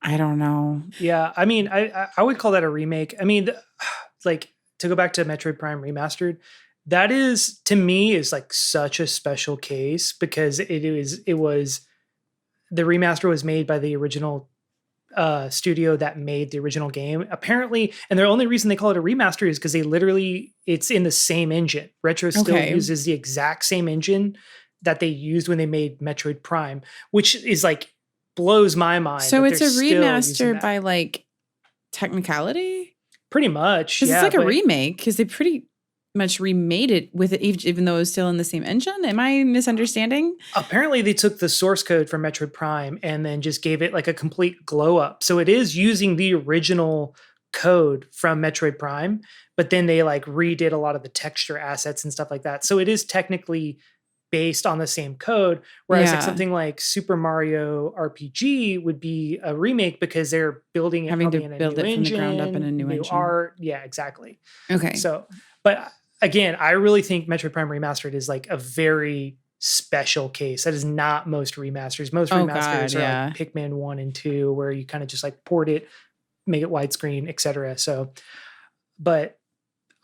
I don't know. yeah, I mean, I would call that a remake. I mean, like, to go back to Metroid Prime Remastered, that is, to me, is like such a special case, because it was the remaster was made by the original studio that made the original game, apparently, and the only reason they call it a remaster is because it's in the same engine. Retro still uses the exact same engine that they used when they made Metroid Prime, which is like, blows my mind. So that it's a they're still using remaster that. by like technicality? Pretty much, Because yeah. it's like a but remake, because they pretty much remade it with it, even though it was still in the same engine. Am I misunderstanding? apparently they took the source code from Metroid Prime and then just gave it like a complete glow up. So it is using the original code from Metroid Prime, but then they like redid a lot of the texture assets and stuff like that. So it is technically based on the same code, whereas like Yeah. something like Super Mario RPG would be a remake because they're building it Having to probably in a build new it from the ground up in a engine, new engine. art. Yeah, exactly. Okay. So, but again, I really think Metroid Prime Remastered is like a very special case. That is not most remasters. Most Oh, remasters God, are yeah. like Pikmin 1 and 2, where you kind of just like port it, make it widescreen, etc. So, but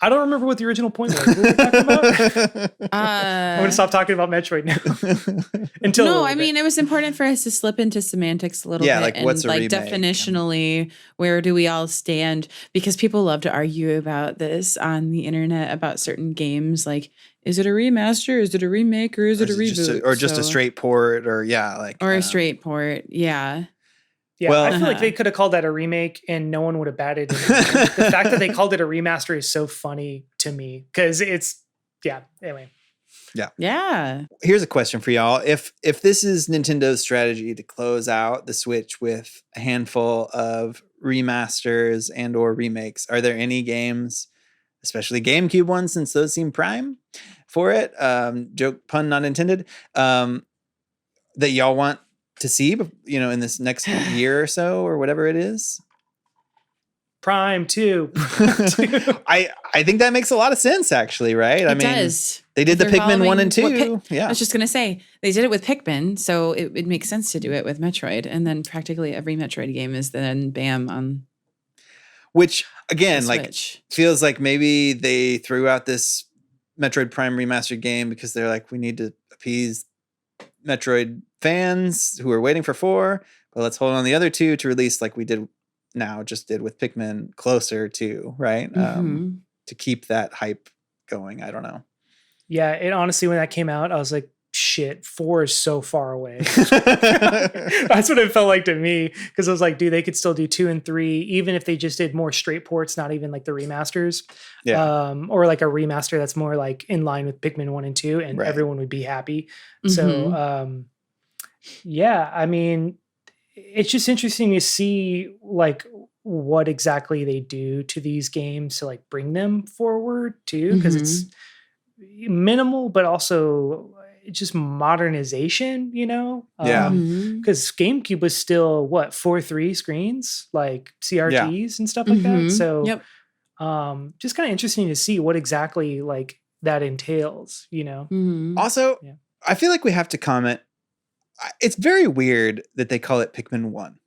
I don't remember what the original point was. What were we talking about? I'm going to stop talking about Metroid now. Until a No, little I bit. mean, it was important for us to slip into semantics a little Yeah, bit. like, and what's a like remake? definitionally, where do we all stand? Because people love to argue about this on the internet about certain games. Like, is it a remaster? Is it a remake? Or is it a reboot? Just a So- straight port, or or a straight port. Yeah. Yeah, Well- I feel like Uh-huh. they could have called that a remake and no one would have batted an eye. The fact that they called it a remaster is so funny to me, because anyway. Yeah. Here's a question for y'all. If this is Nintendo's strategy to close out the Switch with a handful of remasters and or remakes, are there any games especially GameCube ones, since those seem prime for it. Joke, pun not intended. That y'all want to see, you know, in this next year or so, or whatever it is. Prime 2. I think that makes a lot of sense, actually, right? It does. They did the Pikmin 1 and 2. I was just going to say, they did it with Pikmin, so it makes sense to do it with Metroid. And then practically every Metroid game is then bam on. Which, again, like, Switch. feels like maybe they threw out this Metroid Prime remastered game because they're like, we need to appease Metroid fans who are waiting for 4, but let's hold on the other 2 to release like we did with Pikmin closer to, right? To keep that hype going. I don't know. Yeah, it honestly, when that came out, I was like, shit, 4 is so far away. That's what it felt like to me. Because I was like, dude, they could still do 2 and 3, even if they just did more straight ports, not even like the remasters. Yeah. Or like a remaster that's more like in line with Pikmin 1 and 2, and everyone would be happy. So yeah, I mean, it's just interesting to see like what exactly they do to these games to like bring them forward too, because it's minimal, but also just modernization, you know? Because GameCube was still 4:3 screens, like CRTs and stuff like that. So just kind of interesting to see what exactly like that entails, you know? Also, I feel like we have to comment. It's very weird that they call it Pikmin 1.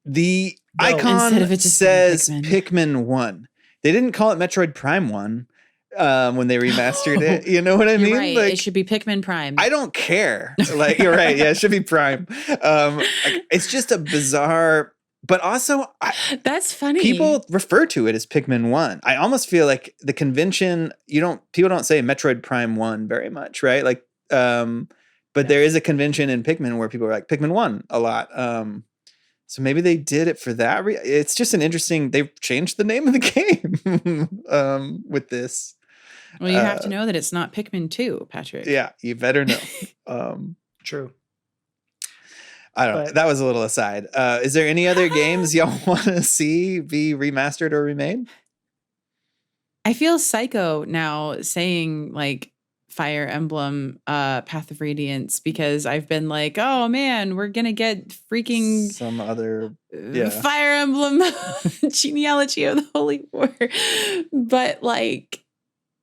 The icon says Pikmin 1. They didn't call it Metroid Prime 1 when they remastered it. You know what I mean? Right. Like, it should be Pikmin Prime. I don't care. Like, you're right. Yeah, it should be Prime. Like, it's just a bizarre, but also that's funny. People refer to it as Pikmin 1. I almost feel like the convention, people don't say Metroid Prime 1 very much, right? Like, but there is a convention in Pikmin where people are like Pikmin 1 a lot. So maybe they did it for that. It's just they've changed the name of the game with this. Well, you have to know that it's not Pikmin 2, Patrick. Yeah, you better know. True. I don't know. That was a little aside. Is there any other games y'all want to see be remastered or remade? I feel psycho now saying like Fire Emblem Path of Radiance, because I've been like, oh man, we're gonna get freaking some other Fire Emblem genealogy of the Holy War. But like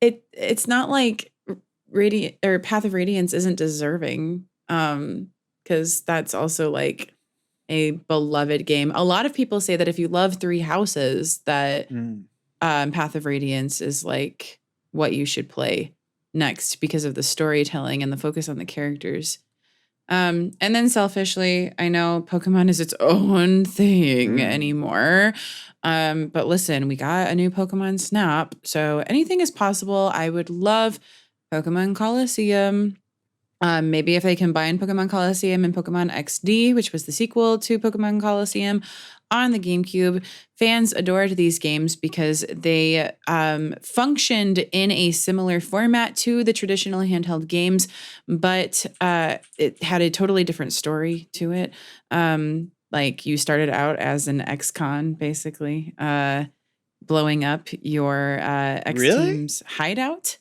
it's not like Radiant or Path of Radiance isn't deserving, because that's also like a beloved game. A lot of people say that if you love Three Houses, that Path of Radiance is like what you should play next because of the storytelling and the focus on the characters. And then selfishly, I know Pokemon is its own thing anymore. But listen, we got a new Pokemon Snap, so anything is possible. I would love Pokemon Coliseum. Maybe if they combine Pokemon Coliseum and Pokemon XD, which was the sequel to Pokemon Coliseum on the GameCube. Fans adored these games because they functioned in a similar format to the traditional handheld games, but it had a totally different story to it. Like you started out as an ex-con, basically, blowing up your ex-team's hideout.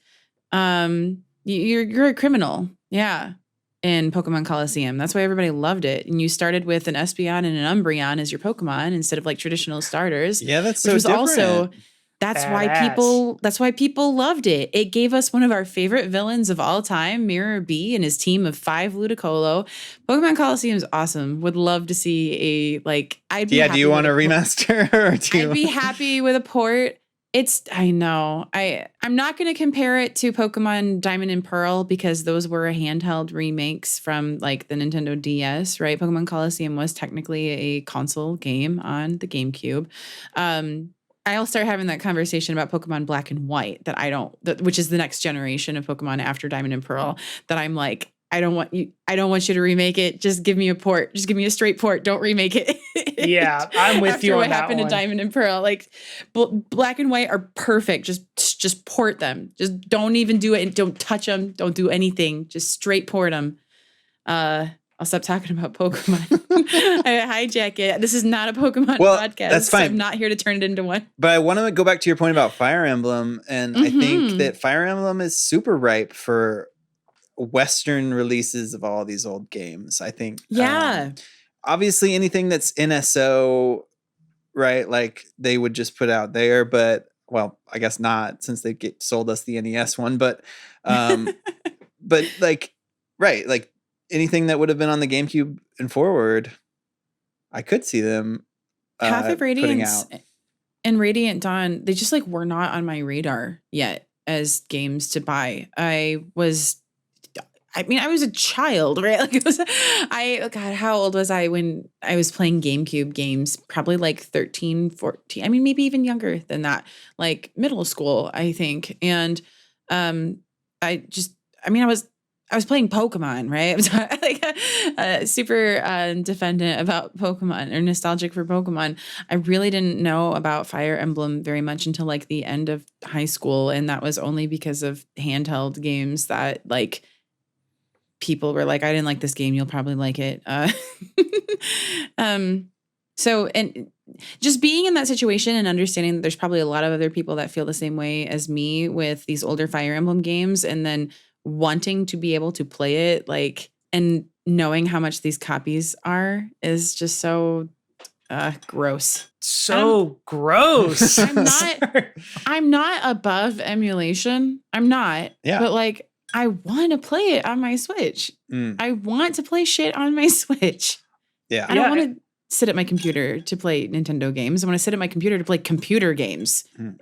You're a criminal. Yeah. In Pokemon Coliseum. That's why everybody loved it. And you started with an Espeon and an Umbreon as your Pokemon instead of like traditional starters. Yeah, that's so different. Also, that's why people loved it. It gave us one of our favorite villains of all time, Mirror B and his team of 5 Ludicolo. Pokemon Coliseum is awesome. Would love to see I'd be happy. Do you want a remaster? I'd be happy with a port. I know. I'm not going to compare it to Pokemon Diamond and Pearl because those were handheld remakes from like the Nintendo DS, right? Pokemon Coliseum was technically a console game on the GameCube. I'll start having that conversation about Pokemon Black and White which is the next generation of Pokemon after Diamond and Pearl, that I'm like, I don't want you to remake it. Just give me a port. Just give me a straight port. Don't remake it. Yeah, I'm with you on that one. After what happened to Diamond and Pearl, like Black and White are perfect. Just port them. Just don't even do it and don't touch them. Don't do anything. Just straight port them. I'll stop talking about Pokemon. I hijack it. This is not a Pokemon podcast. That's fine. I'm not here to turn it into one. But I want to go back to your point about Fire Emblem, and I think that Fire Emblem is super ripe for Western releases of all these old games. I think, obviously anything that's NSO, right? Like they would just put out there, but well, I guess not, since they sold us the NES one. But, but like, right, like anything that would have been on the GameCube and forward, I could see them. Path of putting Radiance out. and Radiant Dawn, they just like were not on my radar yet as games to buy. I was a child, right? Like God, how old was I when I was playing GameCube games? Probably like 13, 14. I mean, maybe even younger than that, like middle school, I think. And I was playing Pokemon, right? I was like super defendant about Pokemon or nostalgic for Pokemon. I really didn't know about Fire Emblem very much until like the end of high school. And that was only because of handheld games that like people were like, I didn't like this game. You'll probably like it. So, and just being in that situation and understanding that there's probably a lot of other people that feel the same way as me with these older Fire Emblem games, and then wanting to be able to play it, like, and knowing how much these copies are is just so gross. So gross. I'm not above emulation. I'm not. Yeah. But like, I want to play it on my Switch. I want to play shit on my Switch. Yeah. I don't want to sit at my computer to play Nintendo games. I want to sit at my computer to play computer games. And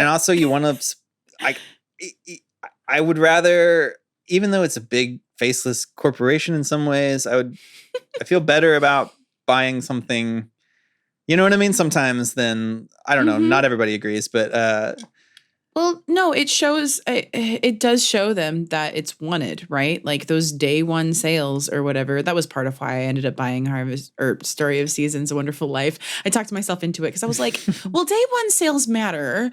also you want to, I would rather, even though it's a big faceless corporation in some ways, I feel better about buying something, you know what I mean? Sometimes than, I don't know, not everybody agrees, but, well, no, it does show them that it's wanted, right? Like those day one sales or whatever. That was part of why I ended up buying Story of Seasons, A Wonderful Life. I talked myself into it because I was like, well, day one sales matter.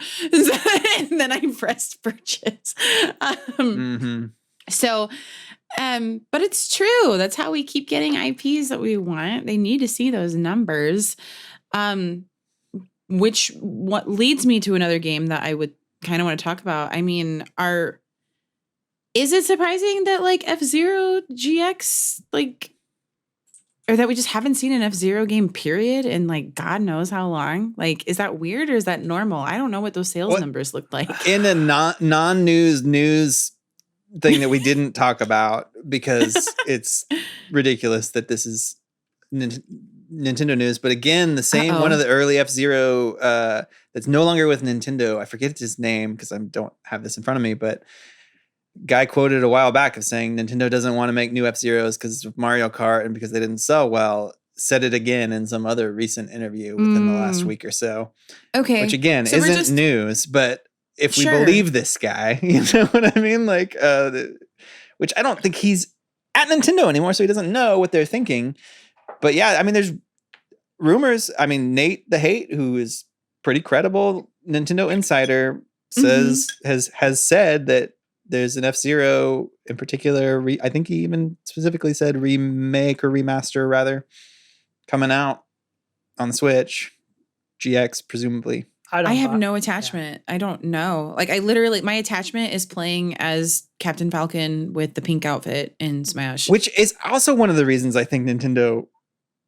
And then I pressed purchase. So, but it's true. That's how we keep getting IPs that we want. They need to see those numbers. Which what leads me to another game that I would kind of want to talk about. I mean, is it surprising that like F-Zero GX, like, or that we just haven't seen an F-Zero game period in like God knows how long? Like, is that weird or is that normal? I don't know what those sales numbers look like. In a non-news thing that we didn't talk about because it's ridiculous that this is Nintendo news, but again, the same one of the early F-Zero that's no longer with Nintendo. I forget his name because I don't have this in front of me, but guy quoted a while back of saying Nintendo doesn't want to make new F-Zeros because of Mario Kart and because they didn't sell well. Said it again in some other recent interview within the last week or so. Okay, which again isn't news, but if we believe this guy, you know what I mean? Like, which I don't think he's at Nintendo anymore, so he doesn't know what they're thinking. But yeah, I mean, there's rumors. I mean, Nate the Hate, who is pretty credible Nintendo insider, says has said that there's an F-Zero in particular. I think he even specifically said remake or remaster rather coming out on the Switch, GX presumably. I have no attachment. Yeah. I don't know. Like my attachment is playing as Captain Falcon with the pink outfit in Smash. Which is also one of the reasons I think Nintendo,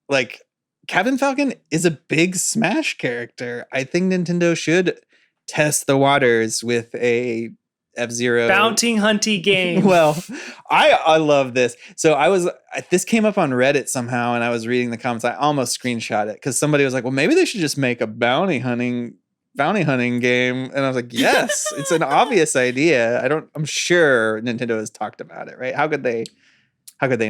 like, Captain Falcon is a big Smash character. I think Nintendo should test the waters with a F-Zero bounty hunty game. Well, I love this. So this came up on Reddit somehow, and I was reading the comments. I almost screenshot it because somebody was like, well, maybe they should just make a bounty hunting game. And I was like, yes, it's an obvious idea. I'm sure Nintendo has talked about it, right? How could they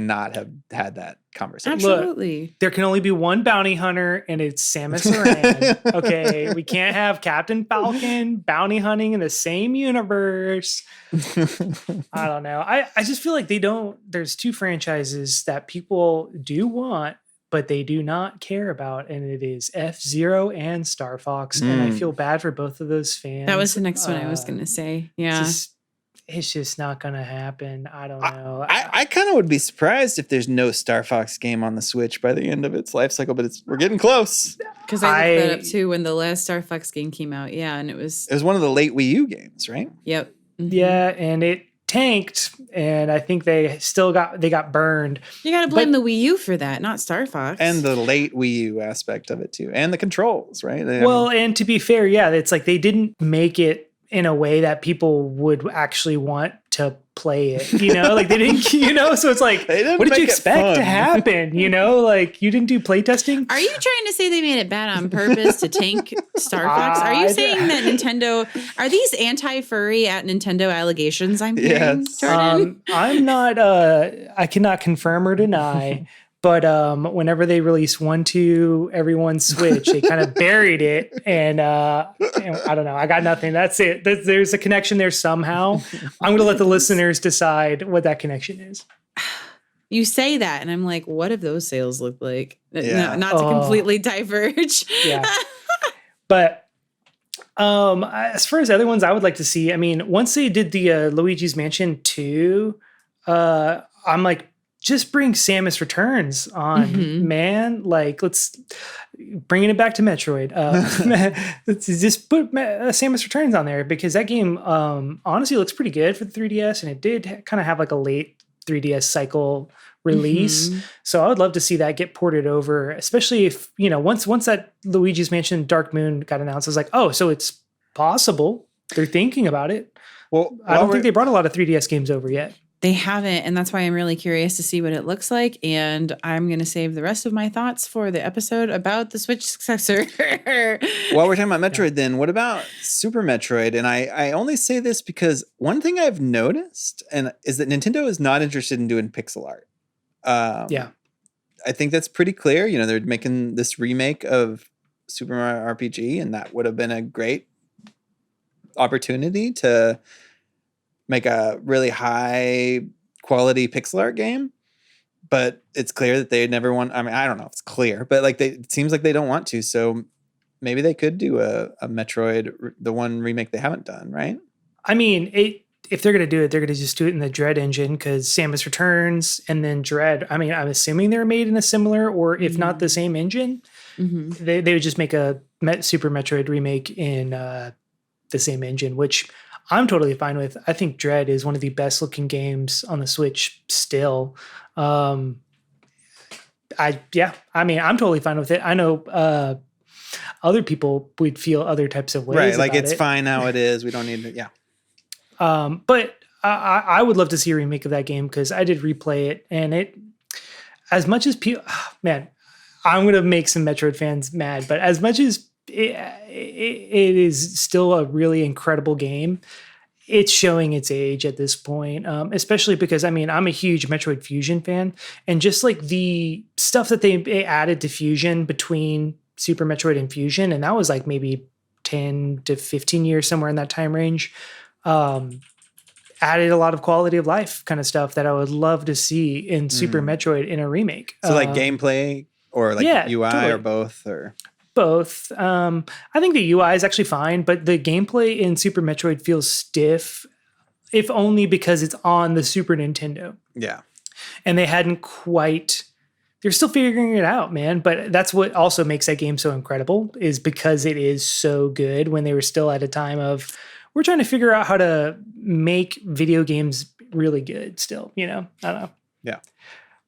not have had that conversation? Absolutely. Look, there can only be one bounty hunter, and it's Samus Aran. Okay, we can't have Captain Falcon bounty hunting in the same universe. I don't know. I just feel like there's two franchises that people do want, but they do not care about, and it is F-Zero and Star Fox. And I feel bad for both of those fans. That was the next one I was going to say. Yeah. it's just not going to happen. I don't know. I kind of would be surprised if there's no Star Fox game on the Switch by the end of its life cycle, but we're getting close. Because I looked that up too when the last Star Fox game came out. Yeah, and it was one of the late Wii U games, right? Yep. Mm-hmm. Yeah, and it tanked, and I think they got burned. You got to blame the Wii U for that, not Star Fox. And the late Wii U aspect of it too, and the controls, right? And to be fair, yeah, it's like they didn't make it in a way that people would actually want to play it, like they didn't, so it's like, what did you expect to happen? Like you didn't do play testing. Are you trying to say they made it bad on purpose to tank Star Fox? Are you saying that Nintendo, are these anti-furry at Nintendo allegations I'm hearing, Jordan? I'm not, I cannot confirm or deny. But whenever they released 1, 2, everyone's Switch, they kind of buried it. And I don't know. I got nothing. That's it. There's a connection there somehow. I'm going to let the listeners decide what that connection is. You say that, and I'm like, what if those sales look like? Yeah. Not to completely diverge. Yeah. But as far as other ones I would like to see, I mean, once they did the Luigi's Mansion 2, I'm like, just bring Samus Returns on, man. Like, let's bringing it back to Metroid. Let's just put Samus Returns on there because that game honestly looks pretty good for the 3DS, and it did kind of have like a late 3DS cycle release. So I would love to see that get ported over, especially if once that Luigi's Mansion Dark Moon got announced, I was like, oh, so it's possible. They're thinking about it. Well, I don't think they brought a lot of 3DS games over yet. They haven't, and that's why I'm really curious to see what it looks like, and I'm going to save the rest of my thoughts for the episode about the Switch successor. While we're talking about Metroid, then, what about Super Metroid? And I only say this because one thing I've noticed is that Nintendo is not interested in doing pixel art. I think that's pretty clear. They're making this remake of Super Mario RPG, and that would have been a great opportunity to make a really high quality pixel art game, but it's clear that they never want. I mean, I don't know if it's clear, but like it seems like they don't want to. So maybe they could do a Metroid, the one remake they haven't done, right? I mean, if they're going to do it, they're going to just do it in the Dread engine because Samus Returns and then Dread. I mean, I'm assuming they're made in a similar or if not the same engine. They would just make a Super Metroid remake in the same engine, which I'm totally fine with. I think Dread is one of the best looking games on the Switch still. I mean, I'm totally fine with it. I know other people would feel other types of ways. Right. Like about it's it. Fine how it is. We don't need it. Yeah. But I would love to see a remake of that game because I did replay it, and it, as much as people, man, I'm going to make some Metroid fans mad, but as much as it is still a really incredible game, it's showing its age at this point, especially because, I mean, I'm a huge Metroid Fusion fan, and just like the stuff that they added to Fusion between Super Metroid and Fusion, and that was like maybe 10 to 15 years, somewhere in that time range, added a lot of quality of life kind of stuff that I would love to see in Super Metroid in a remake. So like gameplay or like UI totally. Or both or... Both. I think the UI is actually fine, but the gameplay in Super Metroid feels stiff, if only because it's on the Super Nintendo. Yeah. And they hadn't quite... They're still figuring it out, man. But that's what also makes that game so incredible, is because it is so good when they were still at a time of, we're trying to figure out how to make video games really good still, I don't know. Yeah.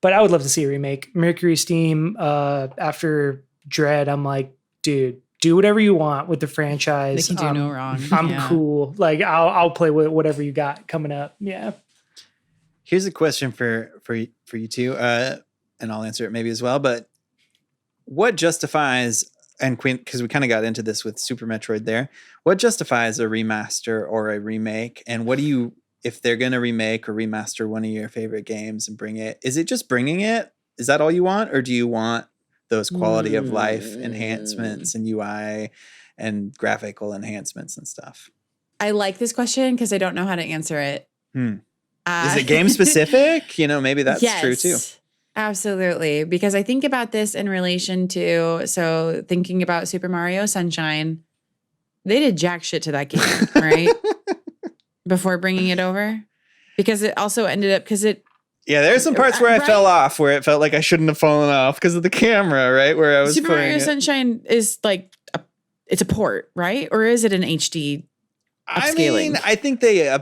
But I would love to see a remake. Mercury Steam, after Dread, I'm like, dude, do whatever you want with the franchise. They can do no wrong. I'm cool. Like I'll play with whatever you got coming up. Yeah. Here's a question for you two, and I'll answer it maybe as well. But what justifies, and because we kind of got into this with Super Metroid there, what justifies a remaster or a remake? And what do you, if they're going to remake or remaster one of your favorite games and bring it, is it just bringing it? Is that all you want? Or do you want those quality of life enhancements and UI and graphical enhancements and stuff? I like this question because I don't know how to answer it. Is it game specific? Maybe that's true too. Absolutely. Because I think about this in relation to, so thinking about Super Mario Sunshine, they did jack shit to that game, right? before bringing it over? Because it also ended up Yeah, there's some parts where I fell off, where it felt like I shouldn't have fallen off because of the camera, right? Where I was Super Mario it. Sunshine is like it's a port, right? Or is it an HD upscaling? I mean, I think they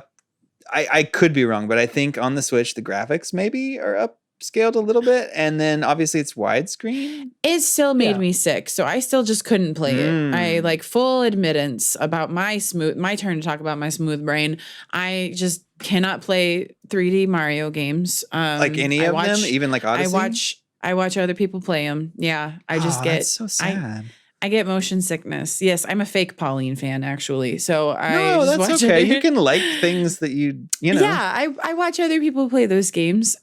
I could be wrong, but I think on the Switch the graphics maybe are upscaled a little bit, and then obviously it's widescreen. It still made me sick, so I still just couldn't play it. I like full admittance about my turn to talk about my smooth brain. I just cannot play 3D Mario games. Like any of them, even like Odyssey. I watch other people play them. Yeah, I just get that's so sad. I get motion sickness. Yes, I'm a fake Pauline fan, actually. So that's okay. You can like things that you know. Yeah, I watch other people play those games.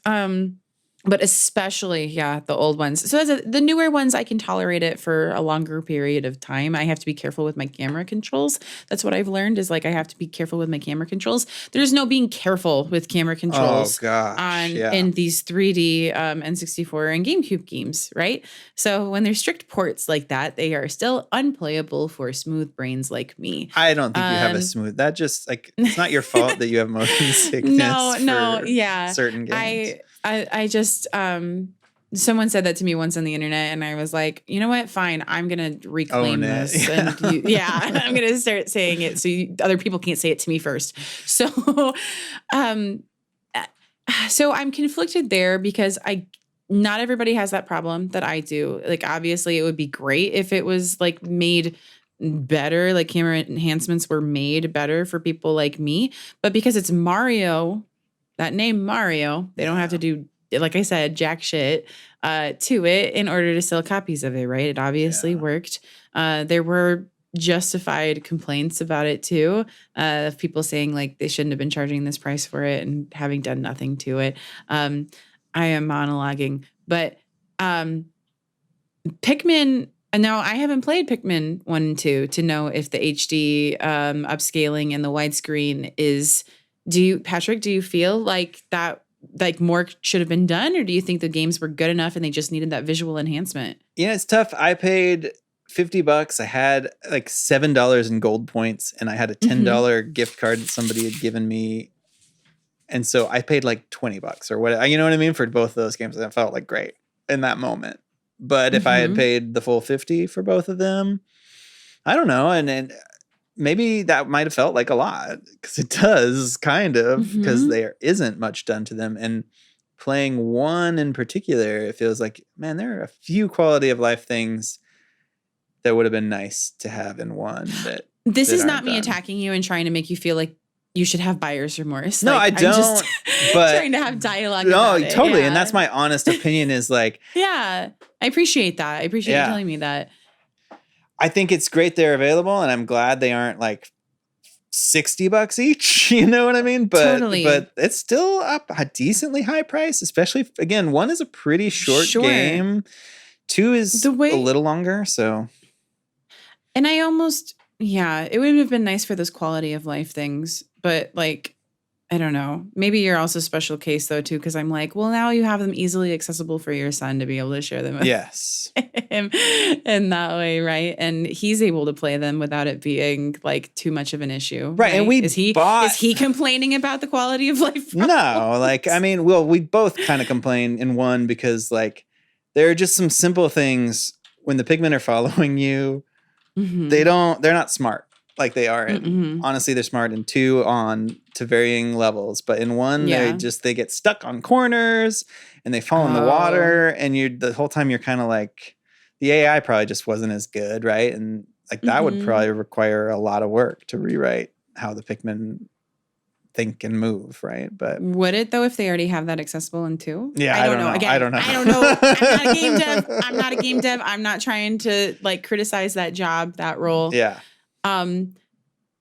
But especially, the old ones. So the newer ones, I can tolerate it for a longer period of time. I have to be careful with my camera controls. That's what I've learned is like I have to be careful with my camera controls. There's no being careful with camera controls in these 3D N64 and GameCube games, right? So when there's strict ports like that, they are still unplayable for smooth brains like me. I don't think you have a smooth. That just like it's not your fault that you have motion sickness. Certain games. I just someone said that to me once on the internet, and I was like, you know what? Fine, I'm gonna reclaim this, and I'm gonna start saying it so other people can't say it to me first. So, so I'm conflicted there because not everybody has that problem that I do. Like, obviously, it would be great if it was like made better, like camera enhancements were made better for people like me, but because it's Mario. That name Mario, they don't have to do, like I said, jack shit to it in order to sell copies of it, right? It obviously worked. There were justified complaints about it too, of people saying like they shouldn't have been charging this price for it and having done nothing to it. I am monologuing, but Pikmin. Now, I haven't played Pikmin 1 and 2 to know if the HD upscaling and the widescreen is... Patrick, do you feel like that, like more should have been done, or do you think the games were good enough and they just needed that visual enhancement? Yeah, it's tough. I paid $50. I had like $7 in gold points, and I had a $10 gift card that somebody had given me, and so I paid like $20 or what, you know what I mean, for both of those games. And it felt like great in that moment. But if I had paid the full $50 for both of them, I don't know, and maybe that might have felt like a lot, because it does kind of, because there isn't much done to them. And playing one in particular, it feels like, man, there are a few quality of life things that would have been nice to have in one. This is not me attacking you and trying to make you feel like you should have buyer's remorse. No, like, I don't. I'm just but trying to have dialogue about it. Totally. And that's my honest opinion is like... Yeah, I appreciate that. I appreciate you telling me that. I think it's great they're available, and I'm glad they aren't like $60 each. You know what I mean? But but it's still a decently high price, especially if, again, 1 is a pretty short game. 2 is a little longer. So, and I almost it would have been nice for those quality of life things, but like I don't know. Maybe you're also a special case though too, because I'm like, well, now you have them easily accessible for your son to be able to share them with him in that way, right? And he's able to play them without it being like too much of an issue, right? And is he complaining about the quality of life problems? No, like I mean, well, we both kind of complain in 1 because like there are just some simple things when the Pikmin are following you. They're not smart. Like they are honestly, they're smart in 2 to varying levels, but in 1 they get stuck on corners and they fall in the water, and the whole time you're kind of like, the AI probably just wasn't as good, right? And like that would probably require a lot of work to rewrite how the Pikmin think and move, right? But would it though if they already have that accessible in 2? Yeah, I don't know. Again, I don't know. I'm not a game dev. I'm not trying to like criticize that job, that role. Yeah. And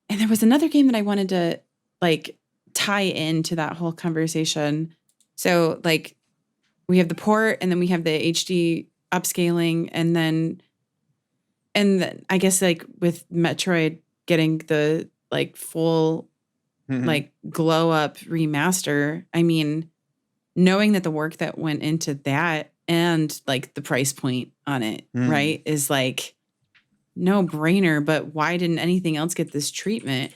there was another game that I wanted to like tie into that whole conversation. So like we have the port, and then we have the HD upscaling, and then I guess like with Metroid getting the like full like glow up remaster. I mean, knowing that the work that went into that and like the price point on it, right, is like no-brainer, but why didn't anything else get this treatment?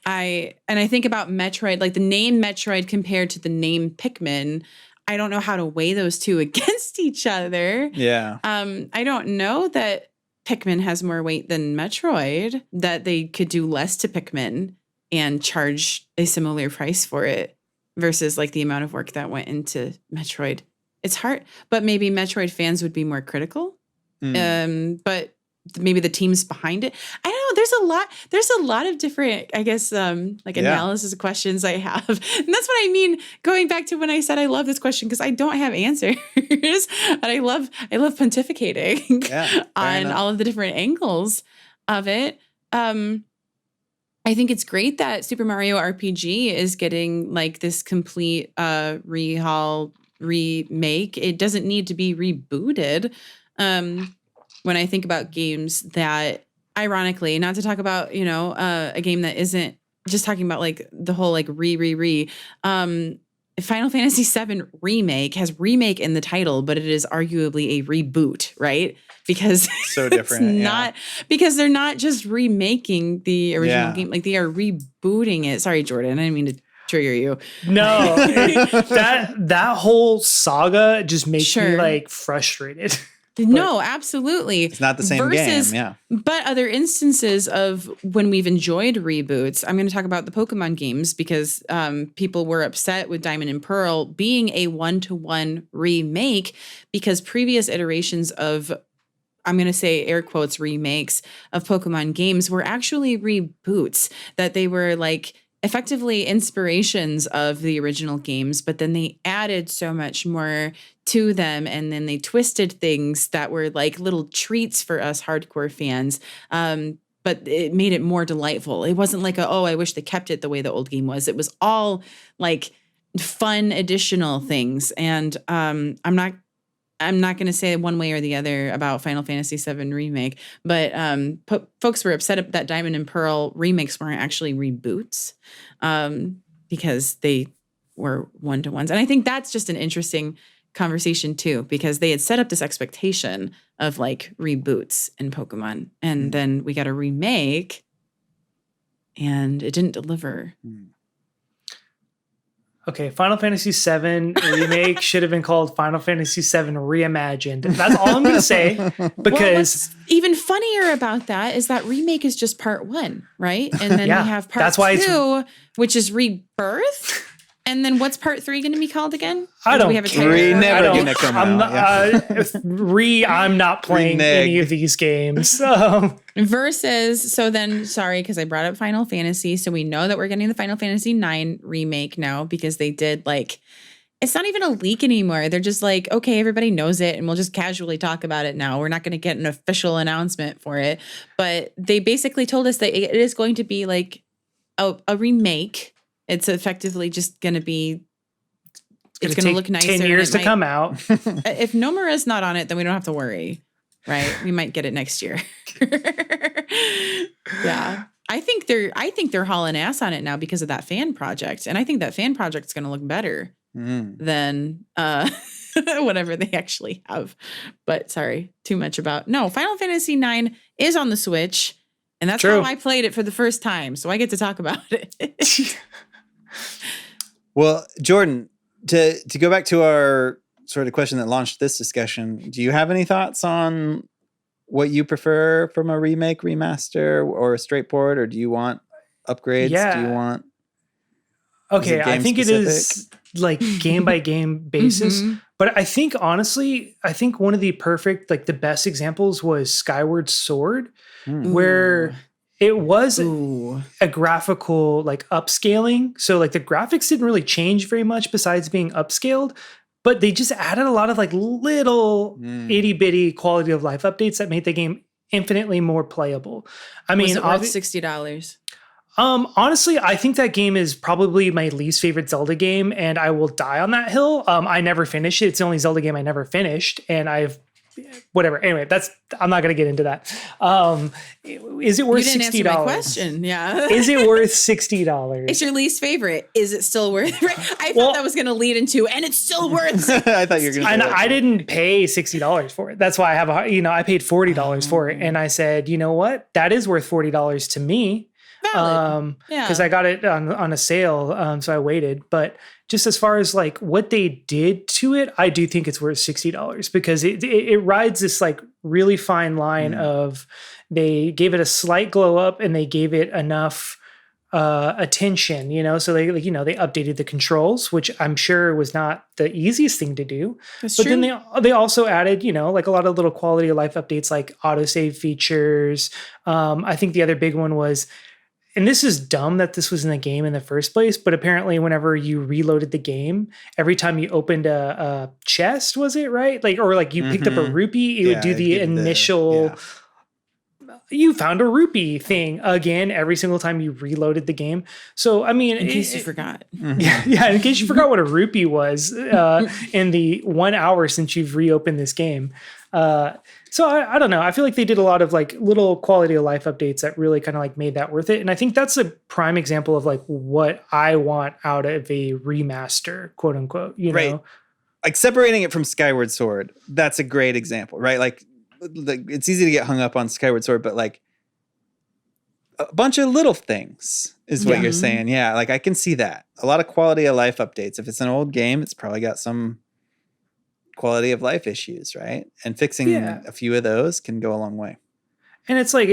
I think about Metroid, like the name Metroid compared to the name Pikmin. I don't know how to weigh those two against each other. Yeah. I don't know that Pikmin has more weight than Metroid, that they could do less to Pikmin and charge a similar price for it versus like the amount of work that went into Metroid. It's hard, but maybe Metroid fans would be more critical. But maybe the teams behind it. I don't know. There's a lot of different, I guess, analysis questions I have. And that's what I mean, going back to when I said I love this question, because I don't have answers. And I love pontificating on all of the different angles of it. I think it's great that Super Mario RPG is getting like this complete remake. It doesn't need to be rebooted. When I think about games that, ironically, not to talk about, a game that isn't just talking about like the whole like Final Fantasy VII Remake has remake in the title, but it is arguably a reboot, right? Because so different, because they're not just remaking the original game, like they are rebooting it. Sorry, Jordan, I didn't mean to trigger you. No, that whole saga just makes me like frustrated. No, absolutely. It's not the same game, yeah. But other instances of when we've enjoyed reboots, I'm going to talk about the Pokemon games because people were upset with Diamond and Pearl being a one-to-one remake because previous iterations of, I'm going to say air quotes, remakes of Pokemon games were actually reboots, that they were like effectively inspirations of the original games, but then they added so much more to them, and then they twisted things that were like little treats for us hardcore fans. But it made it more delightful. It wasn't like I wish they kept it the way the old game was. It was all like fun additional things. And I'm not going to say one way or the other about Final Fantasy VII Remake, but folks were upset that Diamond and Pearl remakes weren't actually reboots because they were one-to-ones. And I think that's just an interesting conversation too, because they had set up this expectation of like reboots in Pokemon, and then we got a remake and it didn't deliver. Okay, Final Fantasy VII Remake should have been called Final Fantasy VII Reimagined. That's all I'm going to say, because... what's even funnier about that is that remake is just part one, right? And then we have part two, which is Rebirth. And then what's part three going to be called again? I don't care. I'm not playing any of these games. So. Versus, sorry, because I brought up Final Fantasy. So we know that we're getting the Final Fantasy IX remake now because they did like, it's not even a leak anymore. They're just like, okay, everybody knows it and we'll just casually talk about it now. We're not going to get an official announcement for it. But they basically told us that it is going to be like a remake. It's effectively just going to be, it's going to look nicer. 10 years to come out. If Nomura's not on it, then we don't have to worry, right? We might get it next year. Yeah. I think they're hauling ass on it now because of that fan project. And I think that fan project's going to look better than whatever they actually have. But sorry, too much about. No, Final Fantasy IX is on the Switch. And that's how I played it for the first time. So I get to talk about it. Well, Jordan, to go back to our sort of question that launched this discussion, do you have any thoughts on what you prefer from a remake, remaster, or a straight port, or do you want upgrades? Yeah. Do you want... Okay, I think specific? It is like game by game basis. Mm-hmm. But I think honestly, one of the perfect, like the best examples was Skyward Sword, where it was a graphical like upscaling. So like the graphics didn't really change very much besides being upscaled, but they just added a lot of like little itty bitty quality of life updates that made the game infinitely more playable. I mean, was it worth $60? Honestly, I think that game is probably my least favorite Zelda game, and I will die on that hill. I never finished it. It's the only Zelda game I never finished, and I've whatever. Anyway, I'm not going to get into that. Is it worth You didn't $60? answer my question. Yeah. Is it worth $60? It's your least favorite. Is it still worth it? I thought that was going to lead into, and it's still worth it. I thought you were going to. And I didn't pay $60 for it. That's why I have I paid $40 for it. And I said, you know what? That is worth $40 to me. Valid. Because I got it on a sale. So I waited. But just as far as like what they did to it, I do think it's worth $60 because it rides this like really fine line of they gave it a slight glow up and they gave it enough attention, so they they updated the controls, which I'm sure was not the easiest thing to do. That's but true. Then they also added, like a lot of little quality of life updates like autosave features. I think the other big one was, and this is dumb that this was in the game in the first place, but apparently whenever you reloaded the game, every time you opened a chest, was it right? Or you picked up a rupee, it would do the initial, you found a rupee thing again every single time you reloaded the game. So, I mean, in case you forgot. Yeah, in case you forgot what a rupee was in the 1 hour since you've reopened this game. So I don't know. I feel like they did a lot of like little quality of life updates that really kind of like made that worth it. And I think that's a prime example of like what I want out of a remaster, quote unquote, right. know? Like separating it from Skyward Sword. That's a great example, right? Like it's easy to get hung up on Skyward Sword, but like a bunch of little things is what you're saying. Yeah. Like I can see that. A lot of quality of life updates. If it's an old game, it's probably got some quality of life issues, right? And fixing a few of those can go a long way. And it's like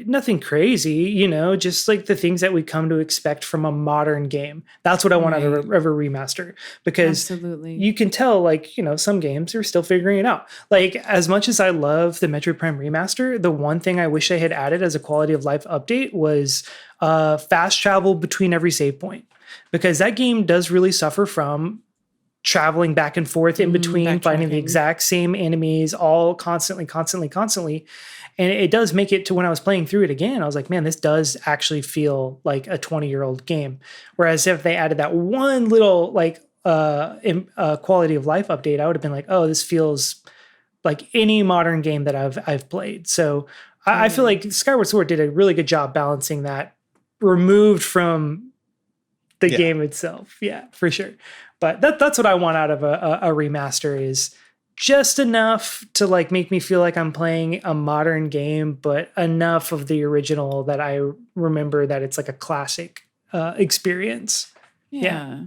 nothing crazy, just like the things that we come to expect from a modern game. That's what I want out of a remaster, because you can tell, like, some games are still figuring it out. Like, as much as I love the Metroid Prime remaster, the one thing I wish I had added as a quality of life update was fast travel between every save point, because that game does really suffer from traveling back and forth in between, finding the exact same enemies all constantly. And it does make it to when I was playing through it again, I was like, man, this does actually feel like a 20-year-old game. Whereas if they added that one little like quality of life update, I would have been like, oh, this feels like any modern game that I've played. So I feel like Skyward Sword did a really good job balancing that, removed from the game itself. Yeah, for sure. But that's what I want out of a remaster, is just enough to like make me feel like I'm playing a modern game, but enough of the original that I remember that it's like a classic experience. Yeah.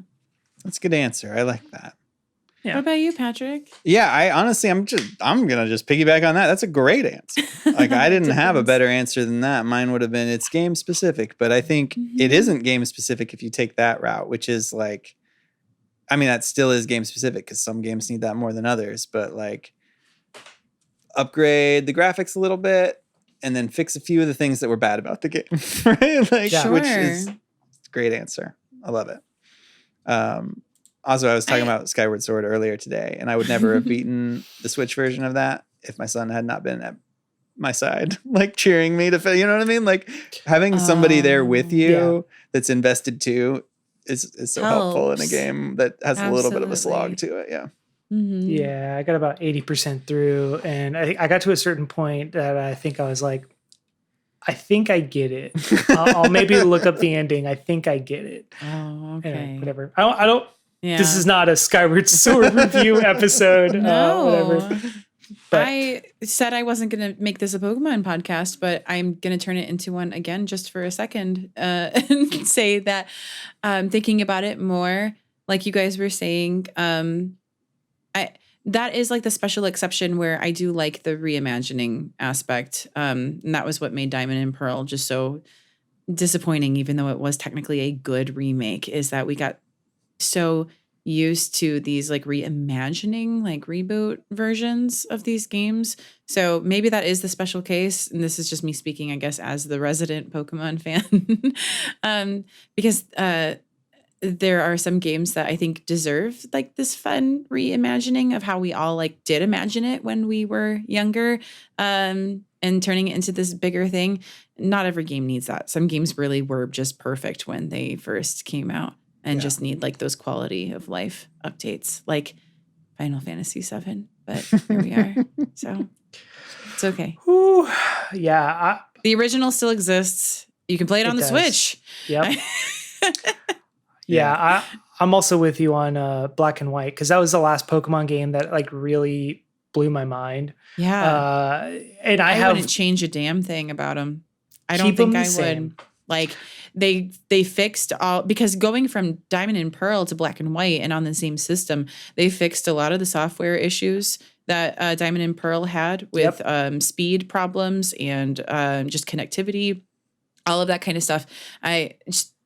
That's a good answer. I like that. Yeah. What about you, Patrick? Yeah, I'm gonna just piggyback on that. That's a great answer. Like I didn't have a better answer than that. Mine would have been it's game specific, but I think it isn't game specific if you take that route, which is like, I mean, that still is game specific because some games need that more than others, but like upgrade the graphics a little bit and then fix a few of the things that were bad about the game, right? Like, which is a great answer. I love it. Also, I was talking about Skyward Sword earlier today, and I would never have beaten the Switch version of that if my son had not been at my side, like cheering me to, you know what I mean? Like having somebody there with you that's invested too is so helpful in a game that has a little bit of a slog to it. Yeah. Mm-hmm. Yeah. I got about 80% through, and I got to a certain point that I think I was like, I think I get it. I'll maybe look up the ending. I think I get it. Oh, okay. Anyway, whatever. I don't. Yeah. This is not a Skyward Sword review episode. No. Whatever. But I said I wasn't going to make this a Pokemon podcast, but I'm going to turn it into one again just for a second and say that thinking about it more, like you guys were saying, that is like the special exception where I do like the reimagining aspect. And that was what made Diamond and Pearl just so disappointing, even though it was technically a good remake, is that we got so used to these like reimagining, like reboot versions of these games. So maybe that is the special case. And this is just me speaking, I guess, as the resident Pokemon fan. Because there are some games that I think deserve like this fun reimagining of how we all like did imagine it when we were younger, and turning it into this bigger thing. Not every game needs that. Some games really were just perfect when they first came out and just need like those quality of life updates, like Final Fantasy VII. but here we are. So it's okay. Ooh, yeah, The original still exists. You can play it on the does. Switch. Yep. Yeah, I'm also with you on Black and White because that was the last Pokemon game that like really blew my mind. Yeah. And I wouldn't change a damn thing about them. I don't Keep 'em think the I same. would. Like they fixed all, because going from Diamond and Pearl to Black and White and on the same system, they fixed a lot of the software issues that Diamond and Pearl had with speed problems and just connectivity, all of that kind of stuff.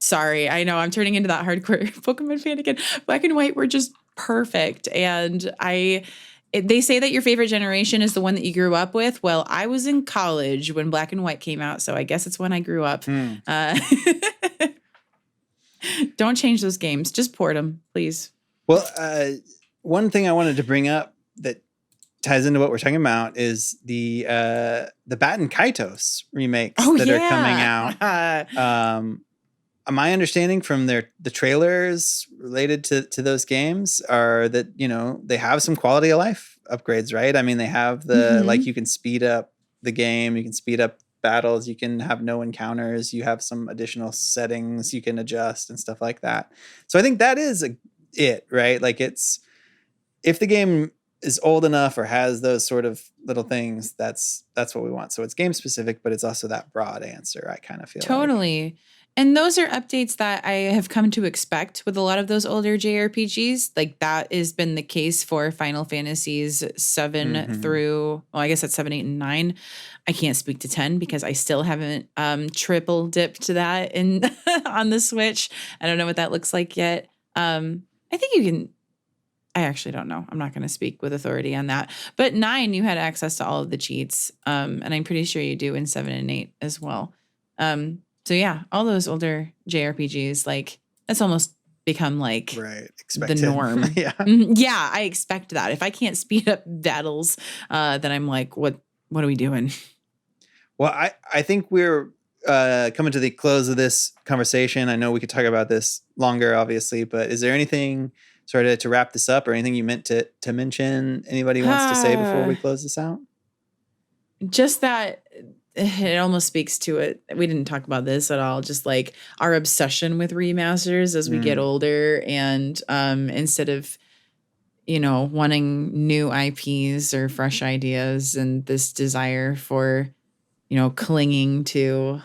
Sorry, I know I'm turning into that hardcore Pokemon fan again. Black and White were just perfect. And they say that your favorite generation is the one that you grew up with. Well, I was in college when Black and White came out, so I guess it's when I grew up. Don't change those games. Just port them, please. Well, one thing I wanted to bring up that ties into what we're talking about is the Bat and Kaitos remakes that are coming out. My understanding from the trailers related to those games are that, you know, they have some quality of life upgrades, right? I mean, they have the like you can speed up the game, you can speed up battles, you can have no encounters, you have some additional settings you can adjust and stuff like that. So I think that is it, right? Like it's, if the game is old enough or has those sort of little things, that's what we want. So it's game specific, but it's also that broad answer, I kind of feel totally. And those are updates that I have come to expect with a lot of those older JRPGs. Like that has been the case for Final Fantasies 7 through, well, I guess that's 7, 8, and 9. I can't speak to 10 because I still haven't triple dipped to that on the Switch. I don't know what that looks like yet. I think you can, I actually don't know. I'm not going to speak with authority on that. But 9, you had access to all of the cheats. And I'm pretty sure you do in 7 and 8 as well. So yeah, all those older JRPGs, like that's almost become like the norm. Yeah, I expect that. If I can't speed up battles, then I'm like, what are we doing? Well, I think we're coming to the close of this conversation. I know we could talk about this longer, obviously, but is there anything sort of to wrap this up or anything you meant to mention? Anybody wants to say before we close this out? Just that it almost speaks to it. We didn't talk about this at all. Just like our obsession with remasters as we get older, and instead of, you know, wanting new IPs or fresh ideas, and this desire for, you know, clinging to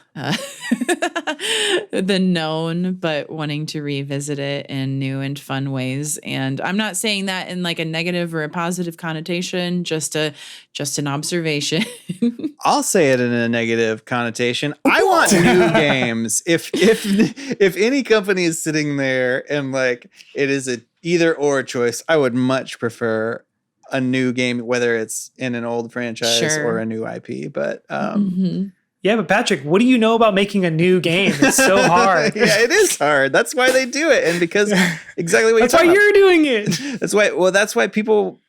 the known, but wanting to revisit it in new and fun ways. And I'm not saying that in like a negative or a positive connotation, just an observation. I'll say it in a negative connotation. I want new games. If any company is sitting there and like it is a either or choice, I would much prefer a new game, whether it's in an old franchise or a new IP. But yeah, but Patrick, what do you know about making a new game? It's so hard. Yeah, it is hard. That's why they do it, and because exactly what that's why you're doing it. That's why people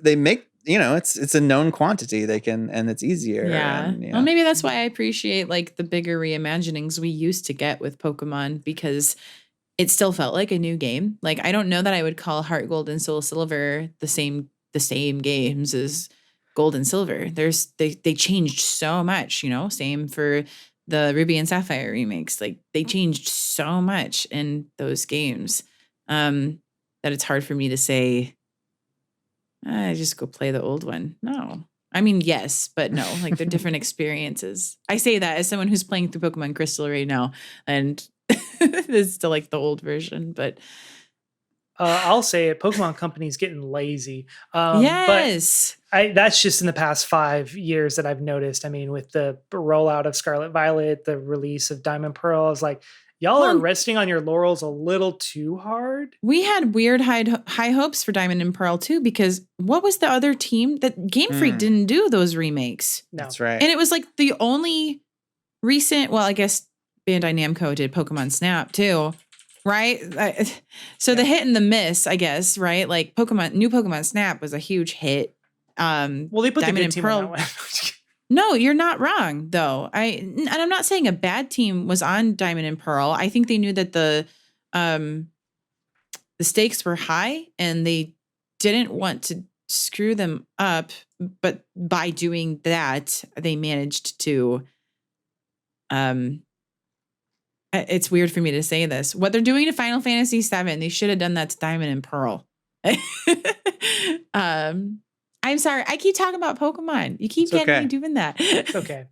they make. You know, it's a known quantity. They can, and it's easier. Yeah. And, you know. Well, maybe that's why I appreciate like the bigger reimaginings we used to get with Pokemon, because it still felt like a new game. Like I don't know that I would call Heart Gold and Soul Silver the same games as Gold and Silver. They changed so much, you know, same for the Ruby and Sapphire remakes. Like they changed so much in those games that it's hard for me to say, I just go play the old one. No. I mean, yes, but no, like they're different experiences. I say that as someone who's playing through Pokemon Crystal right now, and it's still like the old version, but I'll say it. Pokemon Company's getting lazy. Yes. But that's just in the past 5 years that I've noticed. I mean, with the rollout of Scarlet Violet, the release of Diamond Pearl, I was like, y'all are resting on your laurels a little too hard. We had weird high hopes for Diamond and Pearl too, because what was the other team that Game Freak didn't do those remakes? No. That's right. And it was like the only recent, well, I guess Bandai Namco did Pokemon Snap too, right? So the hit and the miss, I guess, right? Like new Pokemon Snap was a huge hit. Well, they put Diamond the good and team Pearl. on that one. No, you're not wrong, though. And I'm not saying a bad team was on Diamond and Pearl. I think they knew that the stakes were high, and they didn't want to screw them up, but by doing that, they managed to it's weird for me to say this. What they're doing to Final Fantasy VII, they should have done that to Diamond and Pearl. I'm sorry. I keep talking about Pokemon. You keep getting me doing that. It's okay.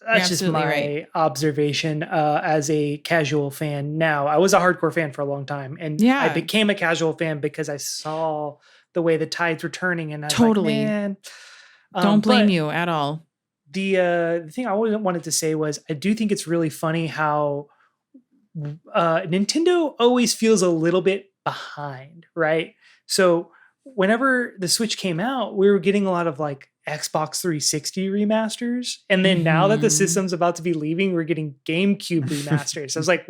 That's just my observation as a casual fan now. I was a hardcore fan for a long time, and I became a casual fan because I saw the way the tides were turning, and I was like, man. Don't blame you at all. The thing I wanted to say was I do think it's really funny how Nintendo always feels a little bit behind, right? So whenever the Switch came out, we were getting a lot of like Xbox 360 remasters. And then now that the system's about to be leaving, we're getting GameCube remasters. So I was like,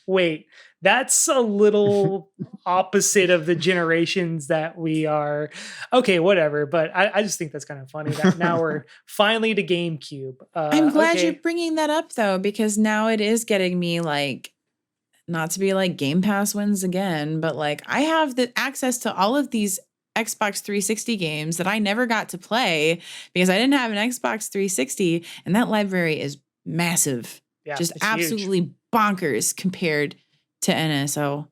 wait, that's a little opposite of the generations that we are. Okay, whatever. But I just think that's kind of funny that now we're finally to GameCube. I'm glad you're bringing that up though, because now it is getting me like, not to be like Game Pass wins again, but like I have the access to all of these Xbox 360 games that I never got to play because I didn't have an Xbox 360, and that library is massive. Yeah, just absolutely huge. Bonkers compared to NSO.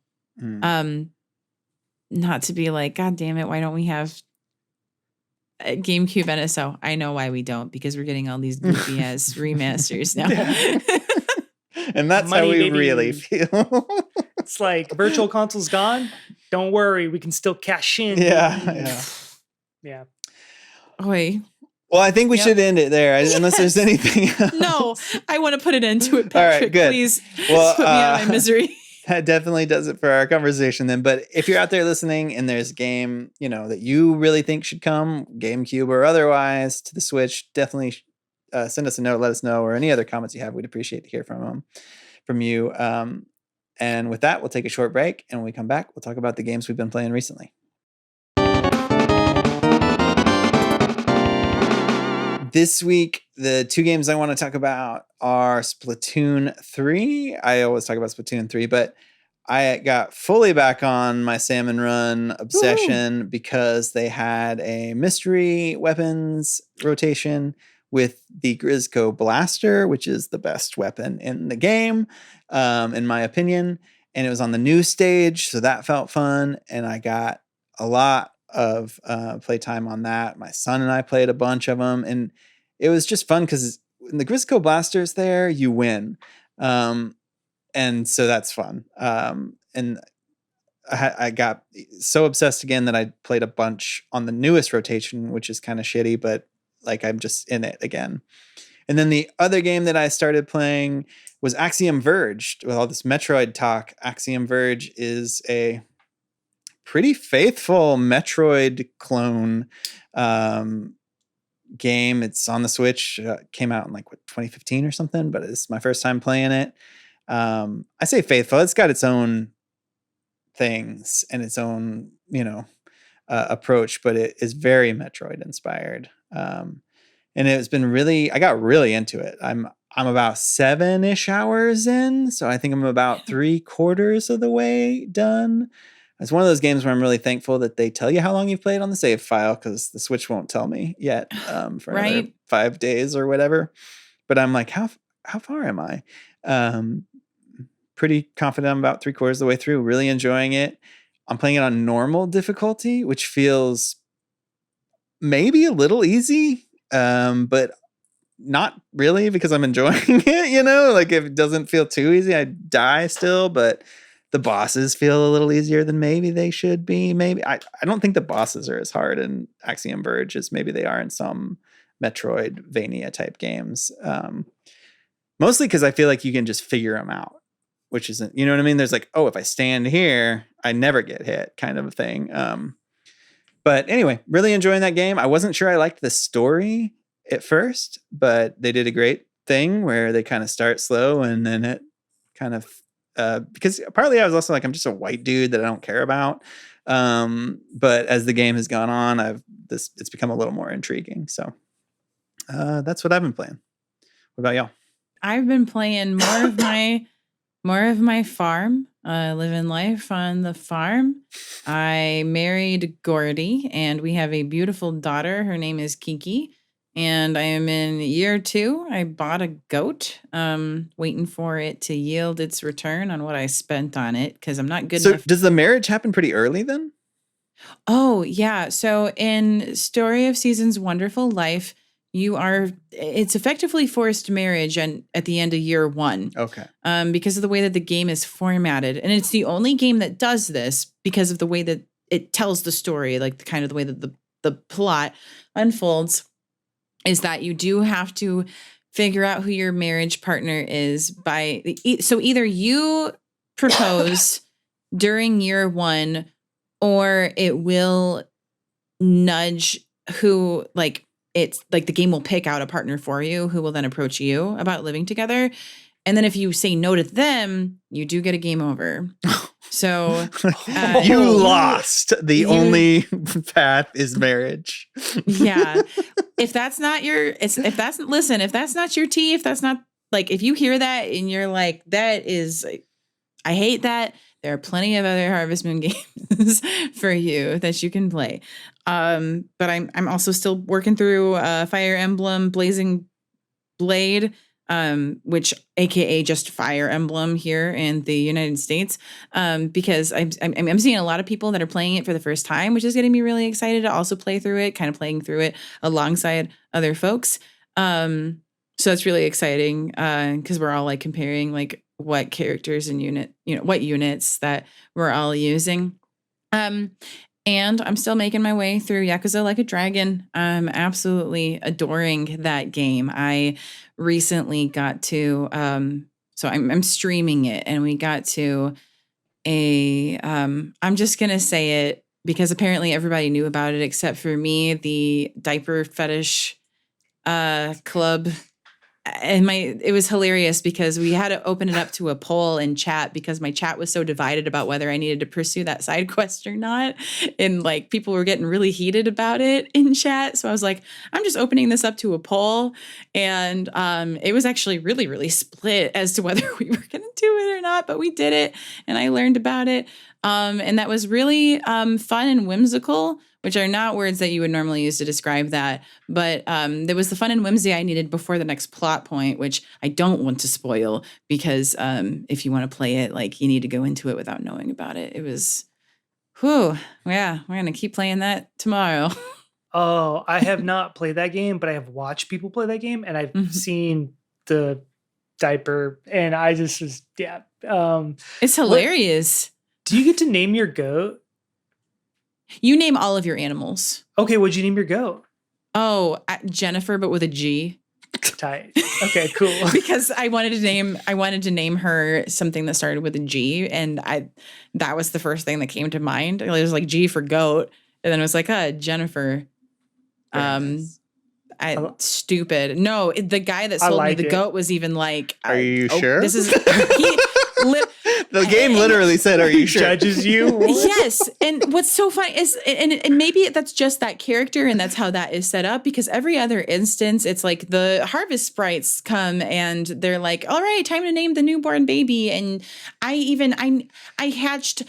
Not to be like, God damn it, why don't we have a GameCube NSO? I know why we don't, because we're getting all these goofy ass remasters now. And that's how we really feel. It's like virtual console's gone. Don't worry, we can still cash in. Yeah. Oy. Well, I think we should end it there, unless there's anything else. No, I want to put it into it, Patrick. All right, good. Please put me out of my misery. That definitely does it for our conversation then. But if you're out there listening and there's a game, that you really think should come, GameCube or otherwise, to the Switch, definitely send us a note, let us know, or any other comments you have. We'd appreciate to hear from you. And with that, we'll take a short break. And when we come back, we'll talk about the games we've been playing recently. This week, the two games I want to talk about are Splatoon 3. I always talk about Splatoon 3, but I got fully back on my Salmon Run obsession because they had a mystery weapons rotation with the Grizzco Blaster, which is the best weapon in the game, in my opinion. And it was on the new stage, so that felt fun. And I got a lot of playtime on that. My son and I played a bunch of them, and it was just fun because when the Grizzco Blaster's there, you win. And so that's fun. And I got so obsessed again that I played a bunch on the newest rotation, which is kind of shitty, but like I'm just in it again. And then the other game that I started playing was Axiom Verge. With all this Metroid talk, Axiom Verge is a pretty faithful Metroid clone game. It's on the Switch. Came out in 2015 or something, but it's my first time playing it. I say faithful. It's got its own things and its own, approach, but it is very Metroid inspired. And it's been I got really into it. I'm about 7-ish hours in. So I think I'm about 3/4 of the way done. It's one of those games where I'm really thankful that they tell you how long you've played on the save file, because the Switch won't tell me yet for another 5 days or whatever. But I'm like, how far am I? Pretty confident I'm about 3/4 of the way through. Really enjoying it. I'm playing it on normal difficulty, which feels maybe a little easy, but not really, because I'm enjoying it. If it doesn't feel too easy, I die still, but the bosses feel a little easier than maybe they should be. Maybe I don't think the bosses are as hard in Axiom Verge as maybe they are in some Metroidvania type games. Mostly because I feel like you can just figure them out, which isn't, you know what I mean? There's if I stand here, I never get hit kind of a thing. But anyway, really enjoying that game. I wasn't sure I liked the story at first, but they did a great thing where they kind of start slow and then it kind of, because partly I was also I'm just a white dude that I don't care about. But as the game has gone on, it's become a little more intriguing. So that's what I've been playing. What about y'all? I've been playing more of my more of my farm, living life on the farm. I married Gordy, and we have a beautiful daughter. Her name is Kiki. And I am in year 2. I bought a goat, waiting for it to yield its return on what I spent on it because I'm not good So enough. does the marriage happen pretty early then? Oh, yeah. So in Story of Seasons Wonderful Life, it's effectively forced marriage and at the end of year 1. Okay. Because of the way that the game is formatted. And it's the only game that does this because of the way that it tells the story, like the kind of the way that the plot unfolds, is that you do have to figure out who your marriage partner is so either you propose during year 1, or it will nudge who, like, it's like the game will pick out a partner for you who will then approach you about living together. And then if you say no to them, you do get a game over. So you lost. The only path is marriage. Yeah. If that's not your tea, if that's not, like, if you hear that and you're like, that is, I hate that, there are plenty of other Harvest Moon games for you that you can play. But I'm also still working through Fire Emblem Blazing Blade, which AKA just Fire Emblem here in the United States, because I'm seeing a lot of people that are playing it for the first time, which is getting me really excited to also play through it, kind of playing through it alongside other folks. So that's really exciting because we're all like comparing like what characters and what units that we're all using. And I'm still making my way through Yakuza Like a Dragon. I'm absolutely adoring that game. I recently got to, so I'm streaming it, and we got to I'm just going to say it because apparently everybody knew about it except for me, the diaper fetish club. And it was hilarious because we had to open it up to a poll in chat because my chat was so divided about whether I needed to pursue that side quest or not. And like people were getting really heated about it in chat. So I was like, I'm just opening this up to a poll. And it was actually really, really split as to whether we were going to do it or not, but we did it and I learned about it. And that was really fun and whimsical, which are not words that you would normally use to describe that. But there was the fun and whimsy I needed before the next plot point, which I don't want to spoil because if you want to play it, like you need to go into it without knowing about it. It was, yeah, we're going to keep playing that tomorrow. Oh, I have not played that game, but I have watched people play that game and I've seen the diaper and I just was, yeah. It's hilarious. Do you get to name your goat? You name all of your animals. Okay, what'd you name your goat? Oh, Jennifer, but with a G. Tight. Okay, cool. Because I wanted to name her something that started with a G, and that was the first thing that came to mind. It was like G for goat, and then it was like Jennifer. Stupid. No, the guy that sold me the goat was even like, "Are you sure?" This is the game literally said, "Are you sure?" Judges you. Yes, and what's so funny is, and maybe that's just that character, and that's how that is set up. Because every other instance, it's like the harvest sprites come and they're like, "All right, time to name the newborn baby." And I hatched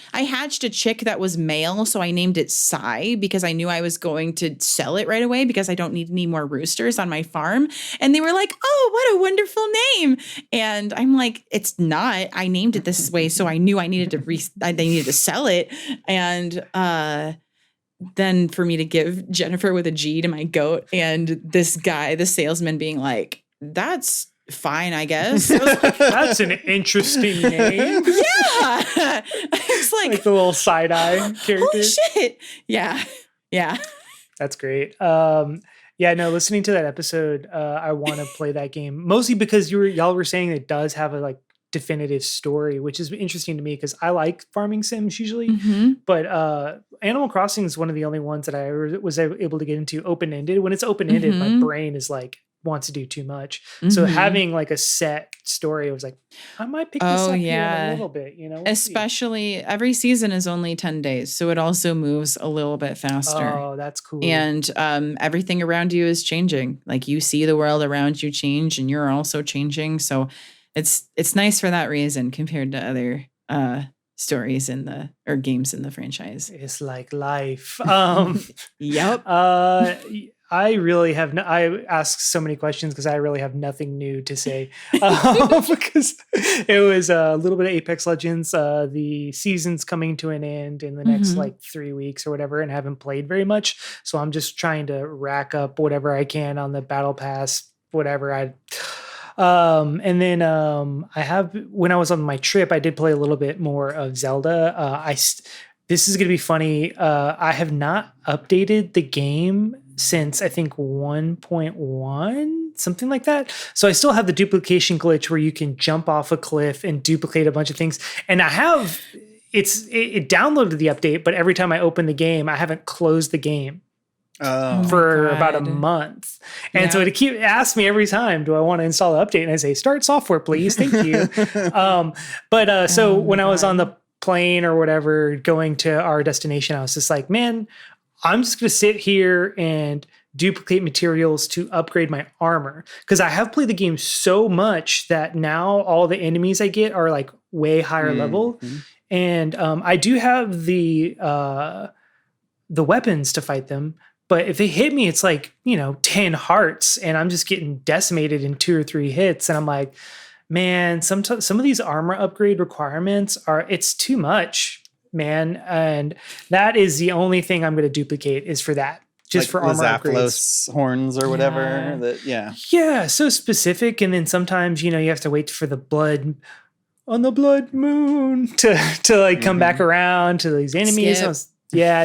a chick that was male, so I named it Sai because I knew I was going to sell it right away because I don't need any more roosters on my farm. And they were like, "Oh, what a wonderful name!" And I'm like, "It's not. I named it this way, so I knew I needed to sell it." And then for me to give Jennifer with a G to my goat, and this guy, the salesman, being like, "That's fine, I guess." I was like, that's an interesting name. Yeah, it's like the little side eye character. Holy shit! Yeah. That's great. Yeah, no, listening to that episode, I want to play that game mostly because y'all were saying it does have a like definitive story, which is interesting to me because I like farming sims usually, but Animal Crossing is one of the only ones that I was able to get into open-ended. When it's open-ended, my brain is like wants to do too much. So having like a set story, I was like, I might pick this up here in a little bit, We'll especially every season is only 10 days. So it also moves a little bit faster. Oh, that's cool. And everything around you is changing. Like you see the world around you change and you're also changing. So it's nice for that reason compared to other stories or games in the franchise. It's like life. Yep. I really have I ask so many questions because I really have nothing new to say. Because it was a little bit of Apex Legends. The season's coming to an end in the next like 3 weeks or whatever, and haven't played very much. So I'm just trying to rack up whatever I can on the battle pass, whatever and then I have, when I was on my trip, I did play a little bit more of Zelda. This is going to be funny. I have not updated the game since I think 1.1, something like that. So I still have the duplication glitch where you can jump off a cliff and duplicate a bunch of things. And I have, it downloaded the update, but every time I open the game, I haven't closed the game. For about a month. And so it asks me every time, do I want to install the update? And I say, start software, please. Thank you. So when I was on the plane or whatever, going to our destination, I was just like, man, I'm just going to sit here and duplicate materials to upgrade my armor. Because I have played the game so much that now all the enemies I get are like way higher level. And I do have the weapons to fight them. But if they hit me, it's like, 10 hearts and I'm just getting decimated in 2 or 3 hits. And I'm like, man, some of these armor upgrade requirements it's too much, man. And that is the only thing I'm going to duplicate is for that. Just like for armor upgrades. Horns or whatever. Yeah, so specific. And then sometimes, you have to wait for the blood on the blood moon to like come back around to these enemies. Yeah,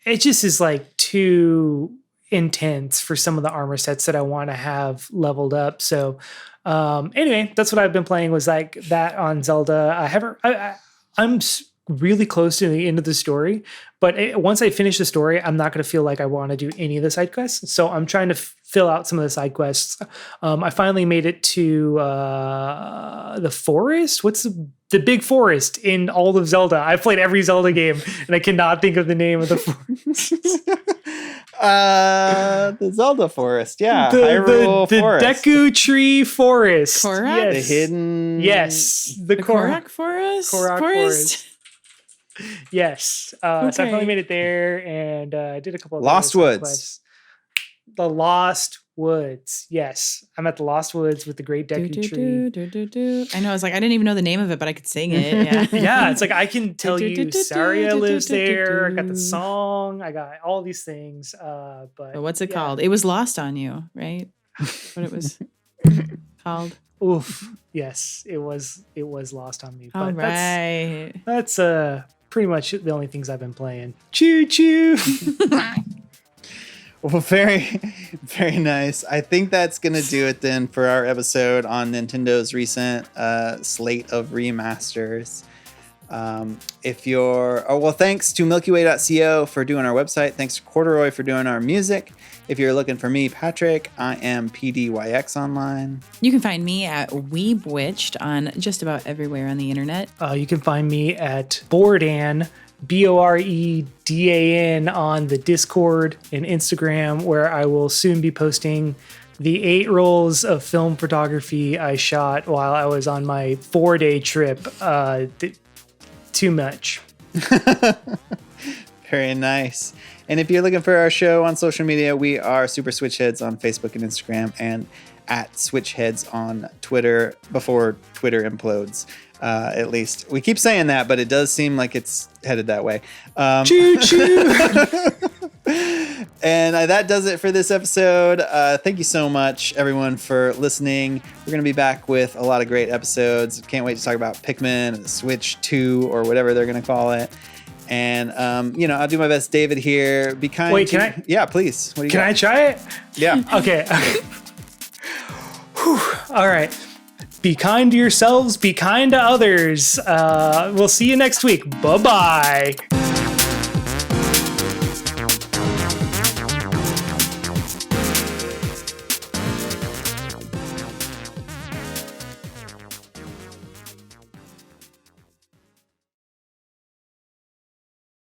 it just is like too intense for some of the armor sets that I want to have leveled up. So anyway, that's what I've been playing, was like that on Zelda. I'm really close to the end of the story, but once I finish the story, I'm not going to feel like I want to do any of the side quests. So I'm trying to fill out some of the side quests. I finally made it to the forest. What's the big forest in all of Zelda? I've played every Zelda game and I cannot think of the name of the forest. The Zelda forest. Yeah. Hyrule the forest. Deku Tree Forest. Korok? Yes. The hidden. Yes. The Korok Forest? Korok Forest. Yes. So I finally made it there, and I did a couple of Lost Woods. quests. The Lost Woods. Yes. I'm at the Lost Woods with the great Deku Tree. I know. I was like, I didn't even know the name of it, but I could sing it. Yeah. Yeah. It's like, I can tell you Saria lives there. I got the song. I got all these things. But what's it called? It was lost on you, right? What it was called? Oof. Yes. It was lost on me. But all right. That's pretty much the only things I've been playing. Choo choo. Well, very, very nice. I think that's going to do it then for our episode on Nintendo's recent slate of remasters. Thanks to MilkyWay.co for doing our website. Thanks to Corduroy for doing our music. If you're looking for me, Patrick, I am PDYX online. You can find me at Weebwitched on just about everywhere on the internet. You can find me at Boredan, Boredan, on the Discord and Instagram, where I will soon be posting the 8 rolls of film photography I shot while I was on my 4-day trip. Too much. Very nice. And if you're looking for our show on social media, we are Super Switch Headz on Facebook and Instagram, and at Switch Headz on Twitter, before Twitter implodes. At least we keep saying that, but it does seem like it's headed that way. Choo choo. And that does it for this episode. Thank you so much, everyone, for listening. We're going to be back with a lot of great episodes. Can't wait to talk about Pikmin and Switch 2 or whatever they're going to call it. And, I'll do my best. David here. Be kind. Wait, can I? Yeah, please. What do you Can got? I try it? Yeah. Okay. Whew. All right. Be kind to yourselves. Be kind to others. We'll see you next week. Bye-bye.